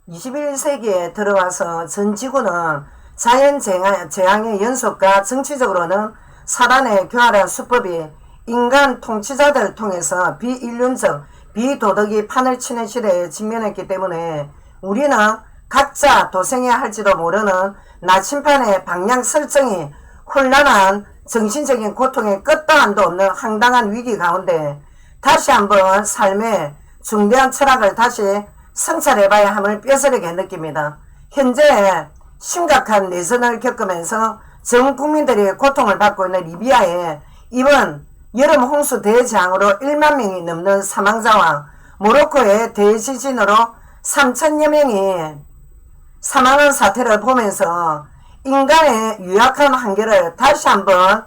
21세기에 들어와서 전 지구는 자연재앙의 연속과 정치적으로는 사단의 교활한 수법이 인간 통치자들을 통해서 비인륜적, 비도덕이 판을 치는 시대에 직면했기 때문에 우리는 각자 도생해야 할지도 모르는 나침판의 방향 설정이 혼란한 정신적인 고통의 끝도 한도 없는 황당한 위기 가운데 다시 한번 삶의 중대한 철학을 다시 성찰해봐야 함을 뼈저리게 느낍니다. 현재 심각한 내전을 겪으면서 전 국민들이 고통을 받고 있는 리비아에 이번 여름 홍수 대재앙으로 1만 명이 넘는 사망자와 모로코의 대지진으로 3천여 명이 사망한 사태를 보면서 인간의 유약한 한계를 다시 한번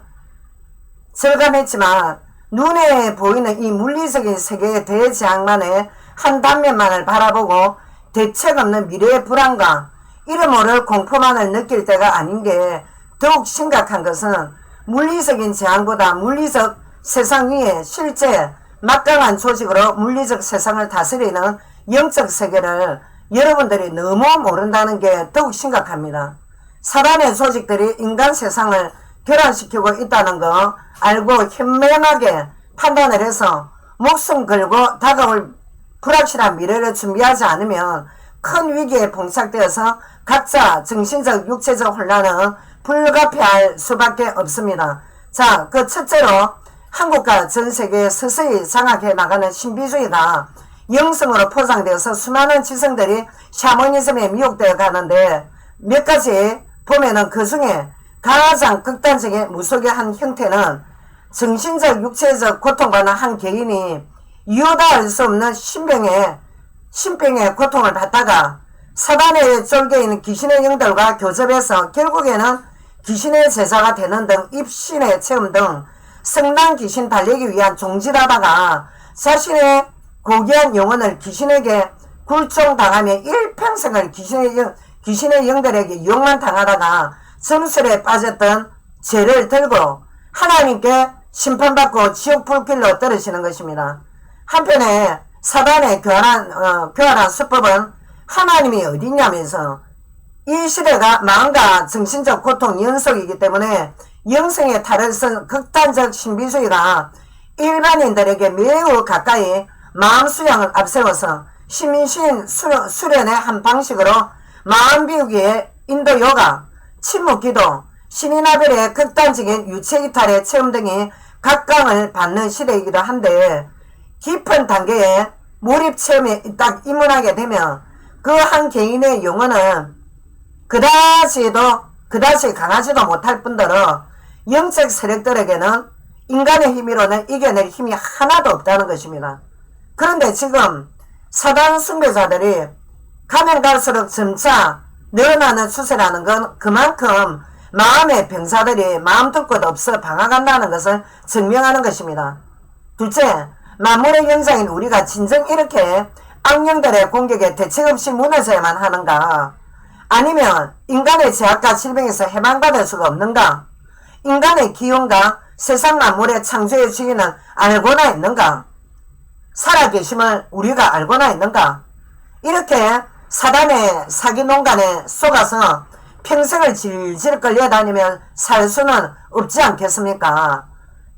절감했지만 눈에 보이는 이 물리적인 세계의 대재앙만의 한 단면만을 바라보고 대책 없는 미래의 불안과 이름 모를 공포만을 느낄 때가 아닌 게 더욱 심각한 것은 물리적인 재앙보다 물리적 세상 위에 실제 막강한 조직으로 물리적 세상을 다스리는 영적 세계를 여러분들이 너무 모른다는 게 더욱 심각합니다. 사단의 조직들이 인간 세상을 교란시키고 있다는 거 알고 현명하게 판단을 해서 목숨 걸고 다가올 불확실한 미래를 준비하지 않으면 큰 위기에 봉착되어서 각자 정신적 육체적 혼란은 불가피할 수밖에 없습니다. 자, 그 첫째로 한국과 전 세계에 서서히 장악해 나가는 신비주의가 영성으로 포장되어서 수많은 지성들이 샤머니즘에 미혹되어 가는데 몇 가지 보면은 그 중에 가장 극단적인 무속의 한 형태는 정신적 육체적 고통받는 한 개인이 이유다 할 수 없는 신병의 고통을 받다가 사단에 쫄겨 있는 귀신의 영들과 교접해서 결국에는 귀신의 제자가 되는 등 입신의 체험 등 성난 귀신 달래기 위한 종질하다가 자신의 고귀한 영혼을 귀신에게 굴종당하며 일평생을 귀신의 영들에게 유혹만 당하다가 점술에 빠졌던 죄를 들고 하나님께 심판받고 지옥 불길로 떨어지는 것입니다. 한편에 사단의 교활한 수법은 하나님이 어디냐면서 이 시대가 마음과 정신적 고통 연속이기 때문에 영성의 탈을 쓴 극단적 신비주의가 일반인들에게 매우 가까이 마음 수양을 앞세워서 시민신 수련의 한 방식으로 마음 비우기의 인도 요가, 침묵기도, 신이나벨의 극단적인 유체이탈의 체험 등이 각광을 받는 시대이기도 한데 깊은 단계의 몰입 체험에 딱 입문하게 되면 그 한 개인의 영혼은 그다지 강하지도 못할 뿐더러 영적 세력들에게는 인간의 힘으로는 이겨낼 힘이 하나도 없다는 것입니다. 그런데 지금 사단 숭배자들이 가면 갈수록 점차 늘어나는 추세라는 건 그만큼 마음의 병사들이 마음 둘 곳 없어 방황한다는 것을 증명하는 것입니다. 둘째, 만물의 영장인 우리가 진정 이렇게 악령들의 공격에 대책 없이 무너져야만 하는가? 아니면 인간의 제약과 질병에서 해방받을 수가 없는가? 인간의 기운과 세상 만물의 창조의 주인은 알고나 있는가? 살아계심을 우리가 알고나 있는가? 이렇게 사단의 사기농간에 속아서 평생을 질질 끌려다니며 살 수는 없지 않겠습니까?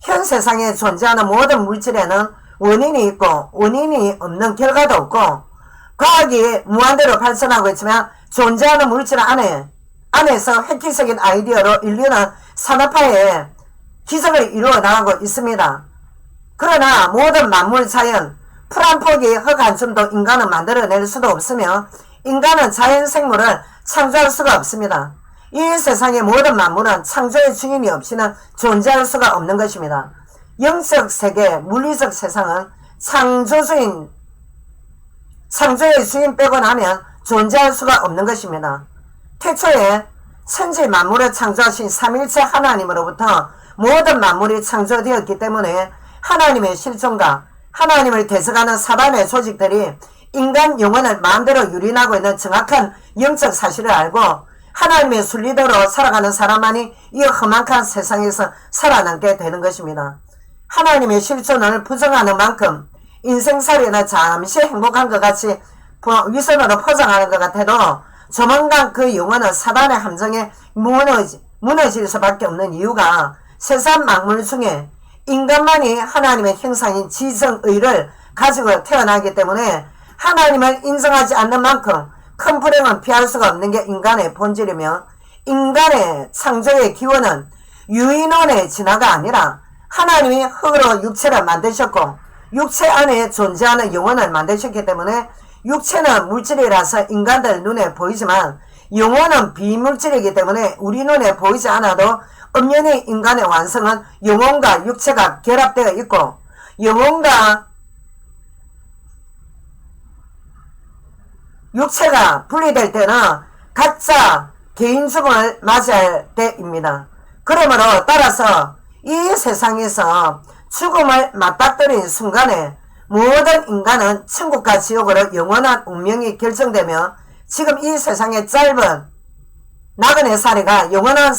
현 세상에 존재하는 모든 물질에는 원인이 있고 원인이 없는 결과도 없고 과학이 무한대로 발전하고 있지만 존재하는 물질 안에서 획기적인 아이디어로 인류는 산업화에 기적을 이루어 나가고 있습니다. 그러나 모든 만물 자연, 풀 한 폭이 흙 한 줌도 인간은 만들어낼 수도 없으며 인간은 자연 생물을 창조할 수가 없습니다. 이 세상의 모든 만물은 창조의 주인이 없이는 존재할 수가 없는 것입니다. 영적 세계, 물리적 세상은 창조의 주인 빼고 나면 존재할 수가 없는 것입니다. 태초에 천지 만물을 창조하신 삼일체 하나님으로부터 모든 만물이 창조되었기 때문에 하나님의 실존과 하나님을 대적하는 사단의 조직들이 인간 영혼을 마음대로 유린하고 있는 정확한 영적 사실을 알고 하나님의 순리대로 살아가는 사람만이 이 험악한 세상에서 살아남게 되는 것입니다. 하나님의 실존을 부정하는 만큼 인생살이는 잠시 행복한 것 같이 위선으로 포장하는 것 같아도 조만간 그 영혼은 사단의 함정에 무너질 수밖에 없는 이유가 세상 만물 중에 인간만이 하나님의 형상인 지성의를 가지고 태어나기 때문에 하나님을 인정하지 않는 만큼 큰 불행은 피할 수가 없는 게 인간의 본질이며, 인간의 창조의 기원은 유인원의 진화가 아니라 하나님이 흙으로 육체를 만드셨고 육체 안에 존재하는 영혼을 만드셨기 때문에, 육체는 물질이라서 인간들 눈에 보이지만 영혼은 비물질이기 때문에 우리 눈에 보이지 않아도 엄연히 인간의 완성은 영혼과 육체가 결합되어 있고, 영혼과 육체가 분리될 때는 각자 개인 죽음을 맞이할 때입니다. 그러므로 따라서 이 세상에서 죽음을 맞닥뜨린 순간에 모든 인간은 천국과 지옥으로 영원한 운명이 결정되며, 지금 이 세상의 짧은 나그네 살이가 영원한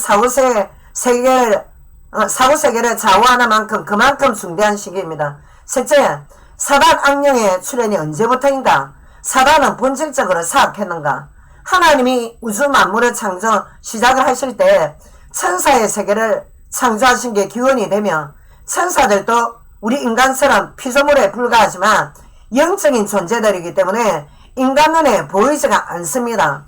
사후세계를 좌우하는 만큼 그만큼 중대한 시기입니다. 셋째, 사단 악령의 출현이 언제부터인가? 사단은 본질적으로 사악했는가? 하나님이 우주 만물을 창조 시작을 하실 때 천사의 세계를 창조하신 게 기원이 되며, 천사들도 우리 인간처럼 피조물에 불과하지만 영적인 존재들이기 때문에 인간 눈에 보이지가 않습니다.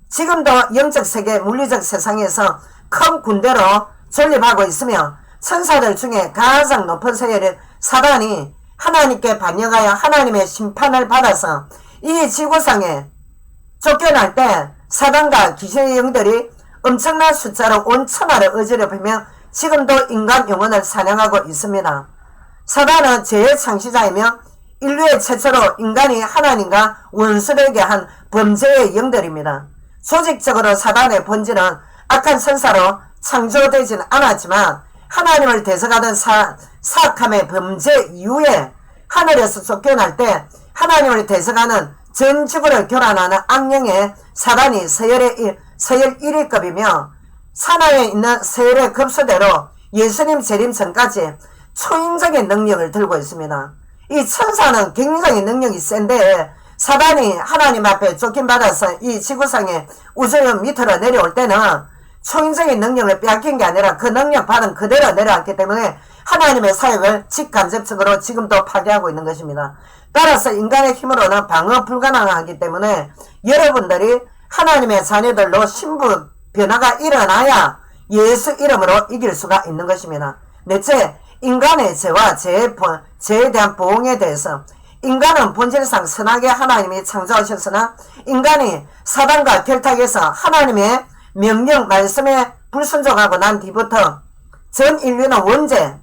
지금도 영적 세계, 물리적 세상에서 큰 군대로 존립하고 있으며, 천사들 중에 가장 높은 세계를 사단이 하나님께 반역하여 하나님의 심판을 받아서 이 지구상에 쫓겨날 때 사단과 귀신의 영들이 엄청난 숫자로 온 천하를 어지럽히며 지금도 인간 영혼을 사냥하고 있습니다. 사단은 죄의 창시자이며 인류의 최초로 인간이 하나님과 원수되게 한 범죄의 영들입니다. 조직적으로 사단의 본질은 악한 천사로 창조되지는 않았지만 하나님을 대적하던 사악함의 범죄 이후에 하늘에서 쫓겨날 때 하나님을 대적하는 전 지구를 교란하는 악령의 사단이 서열 1위급이며, 산하에 있는 서열의 급수대로 예수님 재림 전까지 초인적인 능력을 들고 있습니다. 이 천사는 굉장히 능력이 센데, 사단이 하나님 앞에 쫓김받아서 이 지구상에 우주의 밑으로 내려올 때는 초인적인 능력을 빼앗긴 게 아니라 그 능력 받은 그대로 내려왔기 때문에 하나님의 사역을 직간접적으로 지금도 파괴하고 있는 것입니다. 따라서 인간의 힘으로는 방어 불가능하기 때문에 여러분들이 하나님의 자녀들로 신분 변화가 일어나야 예수 이름으로 이길 수가 있는 것입니다. 넷째, 인간의 죄와 죄에 대한 보응에 대해서, 인간은 본질상 선하게 하나님이 창조하셨으나 인간이 사단과 결탁해서 하나님의 명령 말씀에 불순종하고 난 뒤부터 전 인류는 원죄,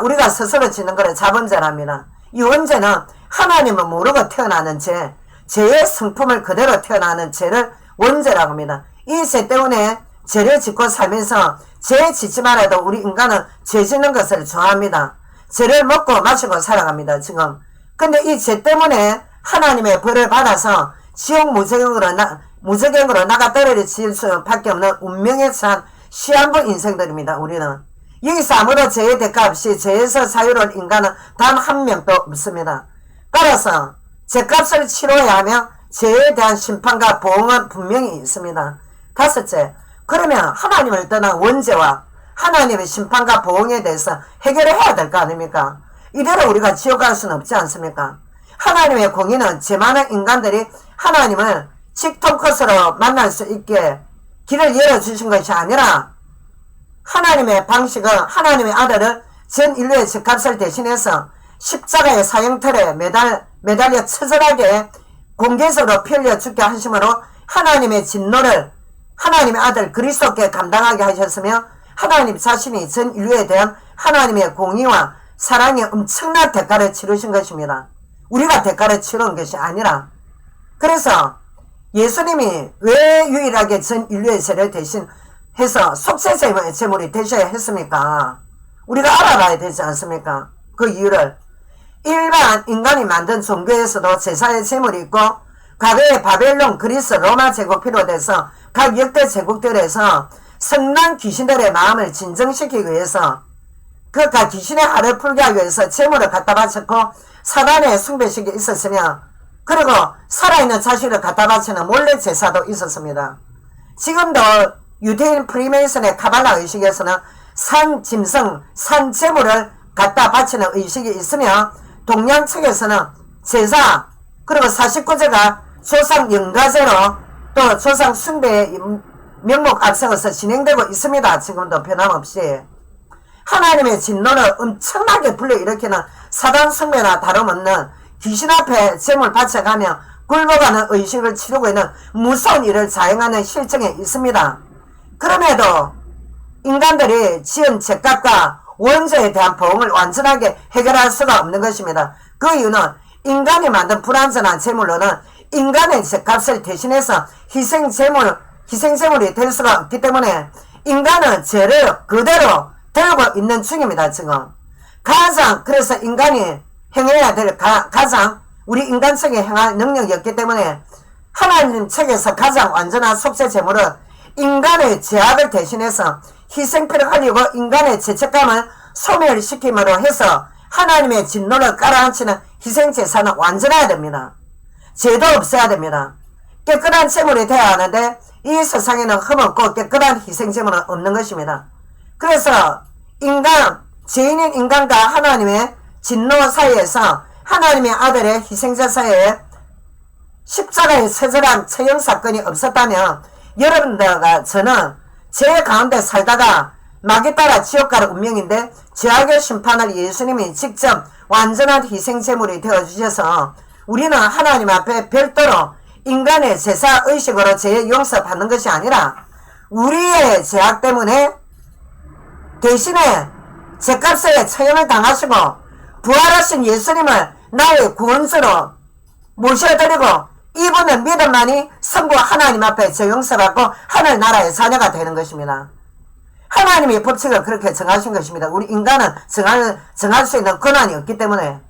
우리가 스스로 짓는 거를 자범죄랍니다. 이 원죄는 하나님을 모르고 태어나는 죄, 죄의 성품을 그대로 태어나는 죄를 원죄라고 합니다. 이 죄 때문에 죄를 짓고 살면서 죄 짓지 말아도 우리 인간은 죄 짓는 것을 좋아합니다. 죄를 먹고 마시고 살아갑니다, 지금. 근데 이 죄 때문에 하나님의 벌을 받아서 지옥 무저갱으로 나가 떨어질 수밖에 없는 운명에 처한 시한부 인생들입니다, 우리는. 여기서 아무도 죄의 대가 없이 죄에서 자유로운 인간은 단 한 명도 없습니다. 따라서 죄값을 치러야 하며 죄에 대한 심판과 보응은 분명히 있습니다. 다섯째, 그러면 하나님을 떠난 원죄와 하나님의 심판과 보응에 대해서 해결을 해야 될 거 아닙니까? 이대로 우리가 지옥 갈 수는 없지 않습니까? 하나님의 공의는 죄 많은 인간들이 하나님을 직통컷으로 만날 수 있게 길을 열어주신 것이 아니라, 하나님의 방식은 하나님의 아들을 전 인류의 죄값을 대신해서 십자가의 사형틀에 매달려 처절하게 공개적으로 피 흘려 죽게 하심으로 하나님의 진노를 하나님의 아들 그리스도께 감당하게 하셨으며, 하나님 자신이 전 인류에 대한 하나님의 공의와 사랑의 엄청난 대가를 치르신 것입니다. 우리가 대가를 치르는 것이 아니라. 그래서 예수님이 왜 유일하게 전 인류의 죄를 대신해서 속죄 제물이 되셔야 했습니까? 우리가 알아봐야 되지 않습니까? 그 이유를. 일반 인간이 만든 종교에서도 제사의 제물이 있고, 과거의 바벨론, 그리스, 로마 제국이 비롯해서 각 역대 제국들에서 성난 귀신들의 마음을 진정시키기 위해서, 그러니까 귀신의 할을 풀게 하기 위해서 제물을 갖다 바쳤고 사단의 숭배식이 있었으며, 그리고 살아있는 자식을 갖다 바치는 몰래 제사도 있었습니다. 지금도 유대인 프리메이슨의 카발라 의식에서는 산 짐승, 산 제물을 갖다 바치는 의식이 있으며 동양 측에서는 제사 그리고 49제가 조상 영가제로 또 조상 숭배의 명목 앞세워서 진행되고 있습니다. 지금도 변함없이 하나님의 진노를 엄청나게 불러일으키는 사단 숭배나 다름없는 귀신 앞에 제물 바쳐가며 굴복하는 의식을 치르고 있는 무서운 일을 자행하는 실정에 있습니다. 그럼에도 인간들이 지은 죄값과 원죄에 대한 보응을 완전하게 해결할 수가 없는 것입니다. 그 이유는 인간이 만든 불완전한 제물로는 인간의 죄값을 대신해서 희생제물이 될 수가 없기 때문에 인간은 죄를 그대로 들고 있는 중입니다. 지금 그래서 인간이 행해야 될 가장 우리 인간성이 행할 능력이 없기 때문에 하나님 책에서 가장 완전한 속죄 제물은 인간의 죄악을 대신해서 희생피를 흘리고 인간의 죄책감을 소멸시킴으로 해서 하나님의 진노를 깔아앉히는 희생제사는 완전해야 됩니다. 죄도 없어야 됩니다. 깨끗한 제물이 되어야 하는데 이 세상에는 흠없고 깨끗한 희생제물은 없는 것입니다. 그래서 죄인인 인간과 하나님의 진노 사이에서 하나님의 아들의 희생제사에 십자가의 처절한 처형 사건이 없었다면 여러분들과 저는 죄 가운데 살다가 마귀 따라 지옥 갈 운명인데 죄악의 심판을 예수님이 직접 완전한 희생제물이 되어주셔서 우리는 하나님 앞에 별도로 인간의 제사의식으로 죄 용서받는 것이 아니라 우리의 죄악 때문에 대신에 죄값에 처형을 당하시고 부활하신 예수님을 나의 구원주로 모셔드리고 이분의 믿음만이 성부 하나님 앞에 죄 용서받고 하늘나라의 자녀가 되는 것입니다. 하나님이 법칙을 그렇게 정하신 것입니다. 우리 인간은 정할 수 있는 권한이 없기 때문에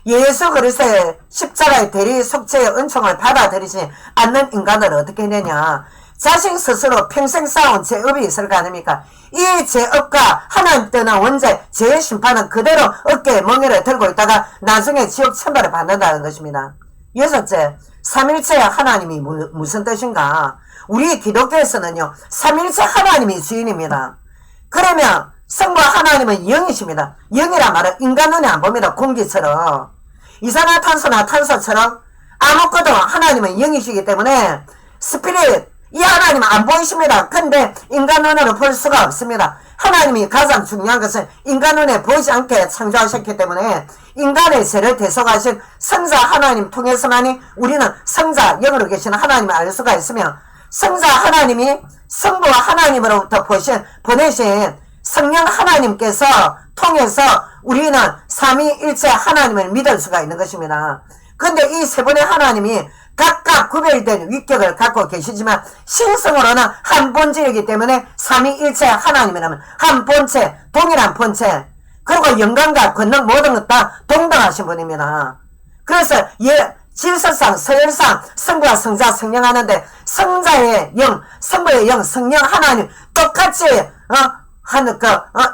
예수 그리스도의 십자가의 대리 속죄의 은총을 받아들이지 않는 인간을 어떻게 해내냐. 자신 스스로 평생 쌓아온 죄업이 있을 거 아닙니까? 이 죄업과 하나님 떠난 원죄, 죄의 심판은 그대로 어깨에 멍에를 들고 있다가 나중에 지옥 천벌을 받는다는 것입니다. 여섯째, 삼일체 하나님이 무슨 뜻인가? 우리 기독교에서는요, 삼일체 하나님이 주인입니다. 그러면 성부 하나님은 영이십니다. 영이란 말은 인간 눈에 안 봅니다. 공기처럼. 이산화탄소나 탄소처럼 아무것도 하나님은 영이시기 때문에 스피릿, 이 하나님은 안 보이십니다. 근데 인간 눈으로 볼 수가 없습니다. 하나님이 가장 중요한 것은 인간 눈에 보이지 않게 창조하셨기 때문에 인간의 죄를 대속하신 성자 하나님 통해서만이 우리는 성자 영으로 계시는 하나님을 알 수가 있으며 성자 하나님이 성부 하나님으로부터 보내신 성령 하나님께서 통해서 우리는 삼위일체 하나님을 믿을 수가 있는 것입니다. 근데 이 세 분의 하나님이 각각 구별된 위격을 갖고 계시지만 신성으로는 한 본질이기 때문에 삼위일체 하나님이라면 한 본체, 동일한 본체, 그리고 영광과 권능 모든 것 다 동등하신 분입니다. 그래서 질서상 서열상 성부와 성자 성령 하는데 성자의 영, 성부의 영, 성령 하나님 똑같이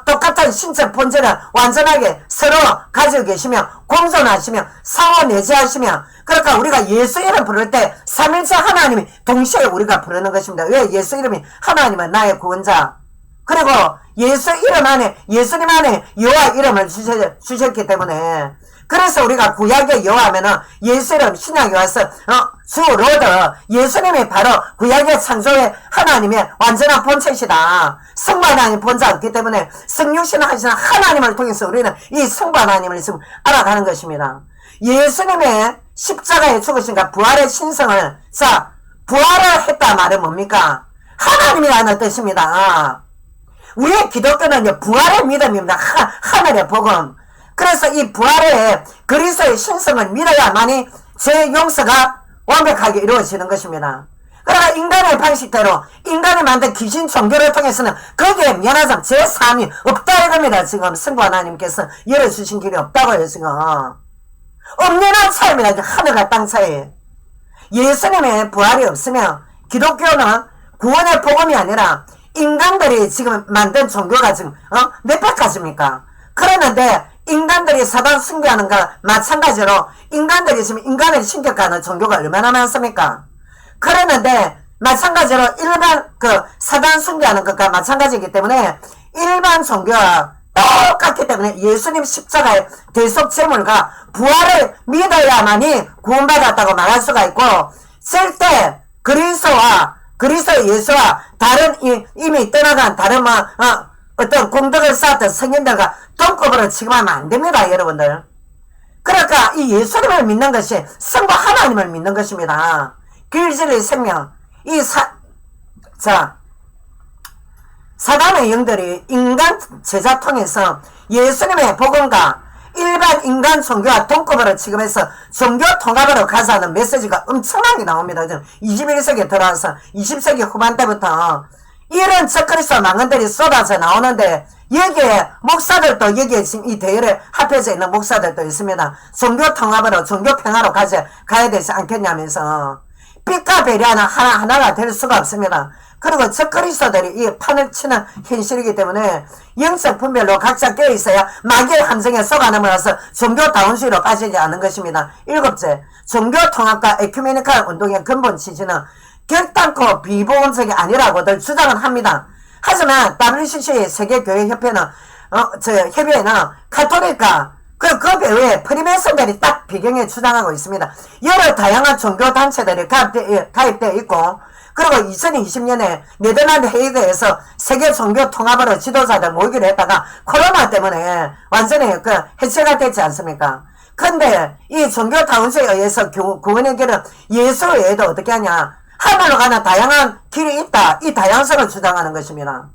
똑같은 신체 본질을 완전하게 서로 가지고 계시며 공존하시며 상호 내재하시며 그러니까 우리가 예수 이름 부를 때 삼일체 하나님이 동시에 우리가 부르는 것입니다. 왜? 예수 이름이 하나님은 나의 구원자 그리고 예수 이름 안에 예수님 안에 여호와 이름을 주셨기 때문에 그래서 우리가 구약의 여호와면은 예수 이름 신약에 와서 주 로드 예수님이 바로 구약의 창조의 하나님의 완전한 본체시다. 성부 하나님 본자 없기 때문에 성육신 하시는 하나님을 통해서 우리는 이 성부 하나님을 지금 알아가는 것입니다. 예수님의 십자가에 죽으신가 부활의 신성을 부활을 했다 말은 뭡니까? 하나님이라는 뜻입니다. 우리의 기독교는 부활의 믿음입니다. 하늘의 복음. 그래서 이 부활의 그리스도의 신성을 믿어야만이 제 용서가 완벽하게 이루어지는 것입니다. 그러나 인간의 방식대로 인간이 만든 귀신 종교를 통해서는 거기에 면하자면 제3이 없다 이겁니다. 지금 성부 하나님께서 열어주신 길이 없다고요. 지금 엄연한 차이입니다. 하늘과 땅 차이. 예수님의 부활이 없으면 기독교는 구원의 복음이 아니라 인간들이 지금 만든 종교가 지금 몇백 가지입니까? 그러는데 인간들이 사단 숭배하는 거 마찬가지로 인간들이 지금 인간을 신격하는 종교가 얼마나 많습니까? 그랬는데 마찬가지로 일반 사단 숭배하는 것과 마찬가지이기 때문에 일반 종교와 똑같기 때문에 예수님 십자가의 대속제물과 부활을 믿어야만이 구원받았다고 말할 수가 있고, 절대 그리스도 예수와 다른 이미 떠나간 다른 어떤 공덕을 쌓았던 성인들과 동급으로 취급하면 안 됩니다, 여러분들. 그러니까 이 예수님을 믿는 것이 성부 하나님을 믿는 것입니다. 길진리 생명. 사단의 영들이 인간 제자 통해서 예수님의 복음과 일반 인간 종교와 동급으로 취급해서 종교 통합으로 가자는 메시지가 엄청나게 나옵니다. 21세기에 들어와서 20세기 후반 때부터 이런 적그리스도 망언들이 쏟아져 나오는데, 여기에 목사들도, 여기에 지금 이 대열에 합해져 있는 목사들도 있습니다. 종교 통합으로, 종교 평화로 가야 되지 않겠냐면서. 빛과 배려하는 하나가 될 수가 없습니다. 그리고 적그리스도들이 이 판을 치는 현실이기 때문에 영적 분별로 각자 깨어있어야 마귀의 함정에 속아넘어서 종교다운주의로 빠지지 않는 것입니다. 7째, 종교통합과 에큐메니칼 운동의 근본 취지는 결단코 비보험적이 아니라고들 주장은 합니다. 하지만 WCC 세계교회협회는 협의회는 가톨릭과 그 배후에 프리메이슨들이 딱 배경에 주장하고 있습니다. 여러 다양한 종교단체들이 가입되어 있고, 그리고 2020년에 네덜란드 헤이그에서 세계 종교 통합으로 지도자들 모이기로 했다가 코로나 때문에 완전히 해체가 됐지 않습니까? 근데 이 종교다운주의에 의해서 구원의 길은 예수 외에도 어떻게 하냐? 하늘로 가는 다양한 길이 있다. 이 다양성을 주장하는 것입니다.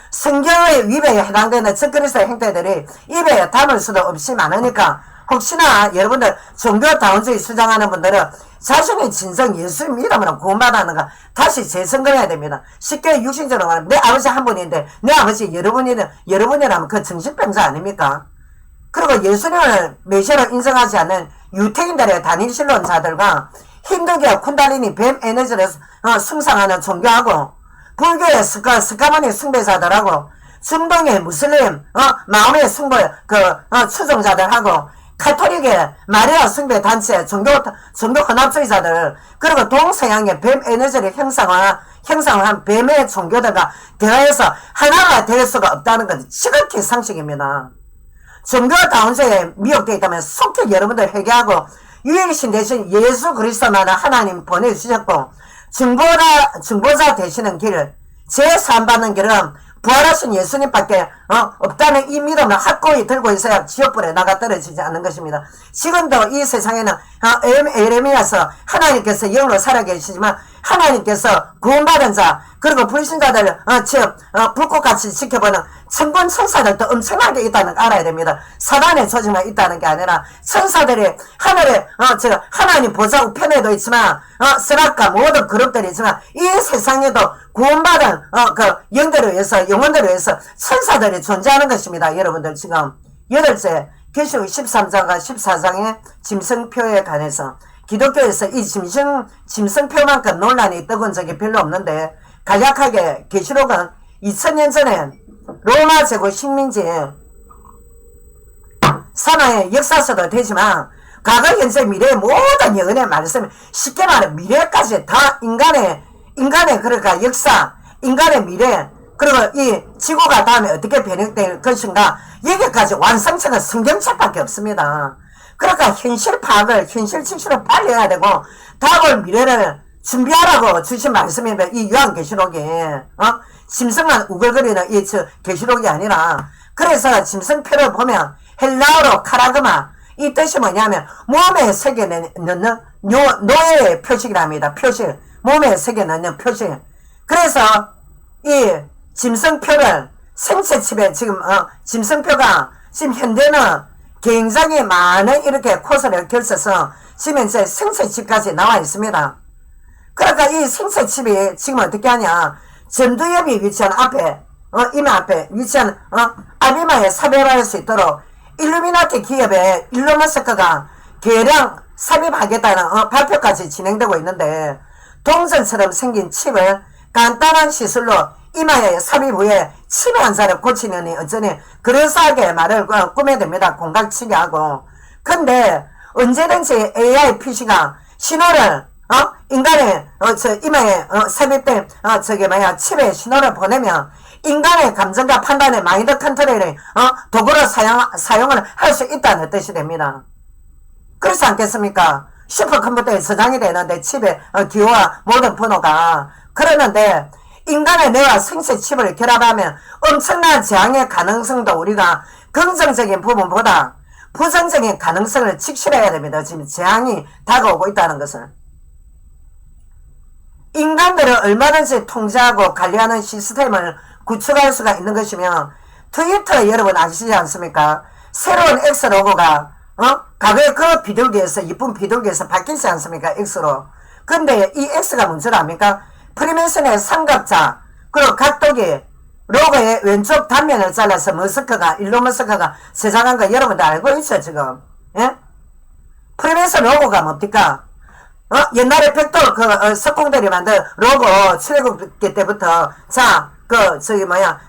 성경의 위배에 해당되는 적그리스도의 행태들이 입에 담을 수도 없이 많으니까, 혹시나 여러분들 종교다운주의 주장하는 분들은 자신의 진정 예수 믿음으로 구원받았는가 다시 재선거해야 됩니다. 쉽게 육신적으로 말하면 내 아버지 한 분인데 내 아버지 여러분이라면 그 정신병자 아닙니까? 그리고 예수님을 메시아로 인정하지 않는 유태인들의 단일신론자들과 힌두교 쿤달리니 뱀 에너지를 숭상하는 종교하고, 불교의 스카모니 숭배자들하고, 중동의 무슬림 마음의 숭배 추종자들하고, 카톨릭의 마리아 숭배 단체 종교 혼합주의자들, 그리고 동서양의 뱀 에너지를 형상화한 뱀의 종교들과 대화해서 하나가 될 수가 없다는 건 지극히 상식입니다. 종교다운주의에 미혹되어 있다면 속히 여러분들 회개하고 유일신 대신 예수 그리스도만 하나님 보내주셨고, 중보자 되시는 길, 제사함받는 길은 부활하신 예수님밖에 없다는 이 믿음을 확고히 들고 있어야 지옥불에 나가 떨어지지 않는 것입니다. 지금도 이 세상에는 에레미야서 하나님께서 영으로 살아계시지만 하나님께서 구원받은 자, 그리고 불신자들 불꽃같이 지켜보는 천군 천사들도 엄청나게 있다는 걸 알아야 됩니다. 사단의 조직만 있다는 게 아니라 천사들이 하늘에 하나님 보좌 우편에도 있지만 스락과 모든 그룹들이 있지만 이 세상에도 구원받은 영들을 위해서, 영혼들을 위해서 천사들이 존재하는 것입니다. 여러분들 지금 8째 계시록 13장과 14장의 짐승표에 관해서 기독교에서 이 짐승표만큼 논란이 떠본 적이 별로 없는데, 간략하게 계시록은 2000년 전에 로마 제국 식민지 산하의 역사서도 되지만 과거 현재 미래의 모든 영혼의 말씀을 쉽게 말해 미래까지 다 인간의 그러니까 역사, 인간의 미래, 그리고 이 지구가 다음에 어떻게 변형될 것인가, 여기까지 완성체가 성경책밖에 없습니다. 그러니까 현실 파악을, 현실 직시를 빨리 해야 되고 다가올 미래를 준비하라고 주신 말씀입니다. 이 요한계시록이 짐승만 우글거리는 이 계시록이 아니라, 그래서 짐승표를 보면 헬라어로 카라그마, 이 뜻이 뭐냐면 몸에 새겨 넣는 노예의 표식이랍니다. 표식, 몸에 새겨 넣는 표식. 그래서 이 짐승표를 생체칩에 지금 짐승표가 지금 현대는 굉장히 많은 이렇게 코스를 걸쳐서 지금 현재 생체칩까지 나와 있습니다. 그러니까 이 생체칩이 지금 어떻게 하냐, 전두엽이 위치한 앞에 이마 앞에 위치한 아비마에 삽입할 수 있도록 일루미나티 기업의 일론 머스크가 개량 삽입하겠다는 발표까지 진행되고 있는데, 동전처럼 생긴 칩을 간단한 시술로 이마에 삽입 후에 치매 환자를 고치느니 어쩌니 그럴싸하게 말을 꾸며댑니다. 공각치게 하고. 근데 언제든지 AI PC가 신호를 인간의 이마에 삽입된 칩에 신호를 보내면 인간의 감정과 판단의 마인드 컨트롤을 도구로 사용을 할 수 있다는 뜻이 됩니다. 그렇지 않겠습니까? 슈퍼컴퓨터에 저장이 되는데 칩의 기호와 모든 번호가. 그러는데 인간의 뇌와 생체 칩을 결합하면 엄청난 재앙의 가능성도 우리가 긍정적인 부분보다 부정적인 가능성을 직시해야 됩니다. 지금 재앙이 다가오고 있다는 것을. 인간들을 얼마든지 통제하고 관리하는 시스템을 구축할 수가 있는 것이며, 트위터 여러분 아시지 않습니까? 새로운 X 로고가 과거에 그 비둘기에서 이쁜 비둘기에서 바뀌지 않습니까? X로. 근데 이 X가 문제를 압니까? 프리메이슨의 삼각자 그리고 각도기 로고의 왼쪽 단면을 잘라서 일론 머스크가 제작한 거 여러분들 알고 있죠 지금? 예? 프리메이슨 로고가 뭡니까? 옛날에 백돌 석공들이 만든 로고 출애굽기 때부터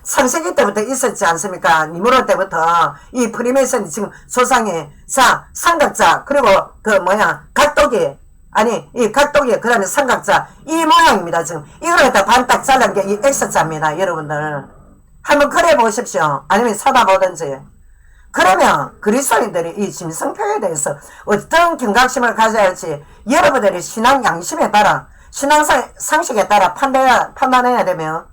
창세기 때부터 있었지 않습니까? 니무롯 때부터 이 프리메이슨이 지금 조상의 삼각자 그리고 각도기 이 각도기 그 다음에 삼각자 이 모양입니다. 지금 이걸 갖다 반딱 잘란 게 이 X자입니다. 여러분들 한번 그래 보십시오. 아니면 찾아보든지. 그러면 그리스도인들이 이 짐승표에 대해서 어떤 경각심을 가져야 할지 여러분들이 신앙 양심에 따라 신앙 상식에 따라 판단해야 되면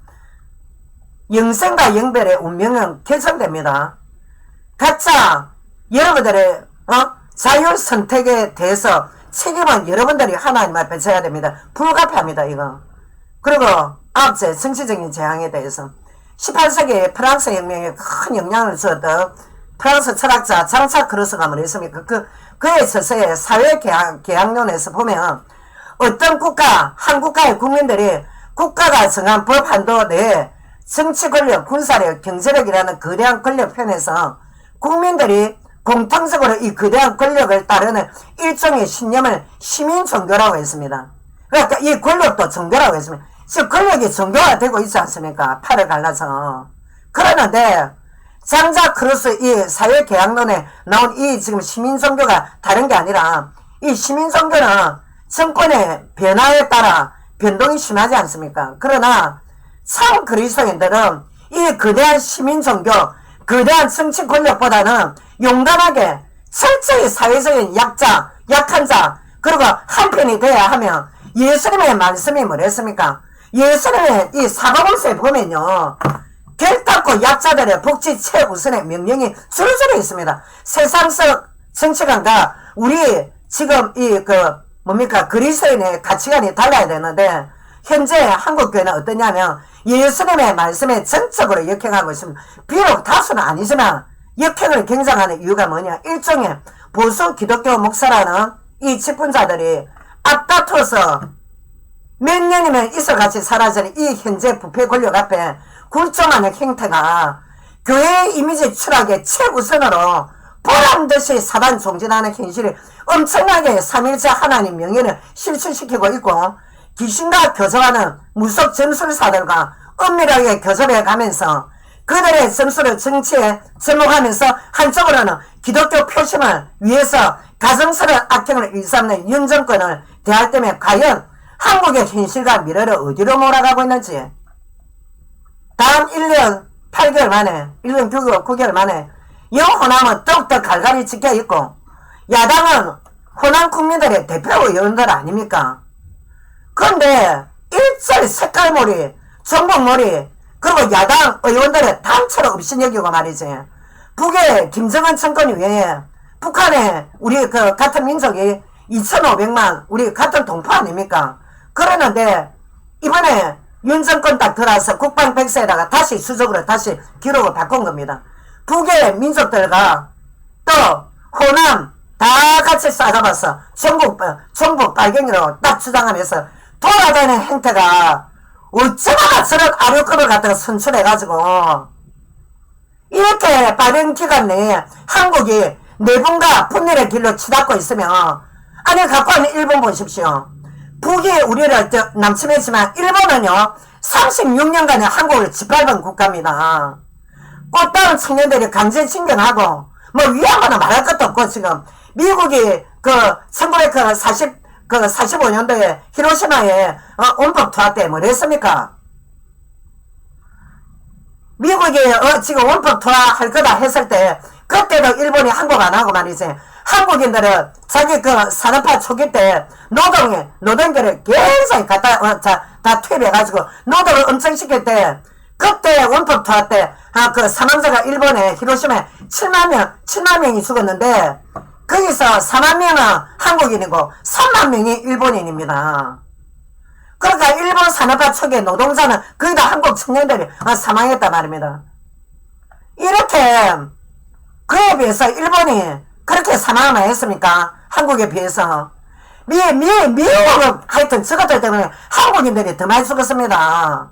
영생과 영별의 운명은 결정됩니다. 각자 여러분들의 자유 선택에 대해서 책임은 여러분들이 하나님 앞에 져야 됩니다. 불가피합니다. 이거. 그리고 아홉째 정치적인 재앙에 대해서 18세기 프랑스 혁명에 큰 영향을 주었던 프랑스 철학자 장차 크루스가 뭐랬습니까? 그의 저서에 사회계약론에서 보면 어떤 한 국가의 국민들이 국가가 정한 법 한도 내에 정치 권력, 군사력, 경제력이라는 거대한 권력 편에서 국민들이 공통적으로 이 거대한 권력을 따르는 일종의 신념을 시민 종교라고 했습니다. 그러니까 이 권력도 종교라고 했습니다. 지금 권력이 종교가 되고 있지 않습니까? 팔을 갈라서. 그러는데 장자 크루스 이 사회계약론에 나온 이 지금 시민 종교가 다른 게 아니라 이 시민 종교는 정권의 변화에 따라 변동이 심하지 않습니까? 그러나 참 그리스도인들은 이 거대한 시민 종교, 거대한 정치 권력보다는 용감하게 철저히 사회적인 약한 자, 그리고 한편이 돼야 하며 예수님의 말씀이 뭐랬습니까? 예수님의 이 사복음서에 보면요. 결단코 약자들의 복지 최우선의 명령이 줄줄이 있습니다. 세상 속 정치관과 우리 지금 그리스도인의 가치관이 달라야 되는데 현재 한국교회는 어떠냐면 예수님의 말씀에 전적으로 역행하고 있습니다. 비록 다수는 아니지만 역행을 경쟁하는 이유가 뭐냐? 일종의 보수 기독교 목사라는 이 직분자들이 앞다퉈서 몇 년이면 있어같이 사라지는 이 현재 부패 권력 앞에 굴종하는 행태가 교회의 이미지 추락의 최우선으로 보란듯이 사단 종진하는 현실이 엄청나게 삼일째 하나님 명예를 실추시키고 있고 귀신과 교정하는 무속 점술사들과 은밀하게 교접해 가면서 그들의 점수를 정치에 접목하면서 한쪽으로는 기독교 표심을 위해서 가정스러운 악행을 일삼는 윤 정권을 대할 때면 과연 한국의 현실과 미래를 어디로 몰아가고 있는지 다음 1년 8개월 만에 1년 9개월 만에 영호남은 더욱더 갈갈이 찍혀있고 야당은 호남 국민들의 대표 의원들 아닙니까? 그런데 일절 색깔몰이 정복몰이 그리고 야당 의원들의 단체로 없인 여기고 말이지. 북의 김정은 정권 위에 북한에 우리 같은 민족이 2,500만 우리 같은 동포 아닙니까? 그러는데 이번에 윤 정권 딱 들어와서 국방백서에다가 다시 수적으로 다시 기록을 바꾼 겁니다. 북의 민족들과 또 호남 다 같이 싸잡아서 전국 빨갱이로 딱 주장하면서 돌아다니는 행태가 어쩌다가 저런 아류급을 갖다가 선출해가지고 이렇게 빠른 기간 내에 한국이 내분과 분열의 길로 치닫고 있으면 아니 갖고 있는 일본 보십시오. 북이 우리를 남침했지만 일본은요 36년간의 한국을 짓밟은 국가입니다. 꽃다운 청년들이 강제징병하고 뭐 위안부는 말할 것도 없고 지금 미국이 그 1945년도에 히로시마에 원폭 투하 때 뭐 했습니까? 미국이 지금 원폭 투하할 거다 했을 때 그때도 일본이 항복 안 하고 말이지. 한국인들은 자기 그 산업화 초기 때 노동계를 굉장히 다 투입해가지고 노동을 엄청 시킬 때 그때 원폭 투하 때 그 사망자가 일본에 히로시마에 7만 명이 죽었는데 거기서 4만 명은 한국인이고 3만 명이 일본인입니다. 그러니까 일본 산업화 초기에 노동자는 거의 다 한국 청년들이 사망했단 말입니다. 이렇게 그에 비해서 일본이 그렇게 사망을 했습니까? 한국에 비해서. 미국은 하여튼 저것들 때문에 한국인들이 더 많이 죽었습니다.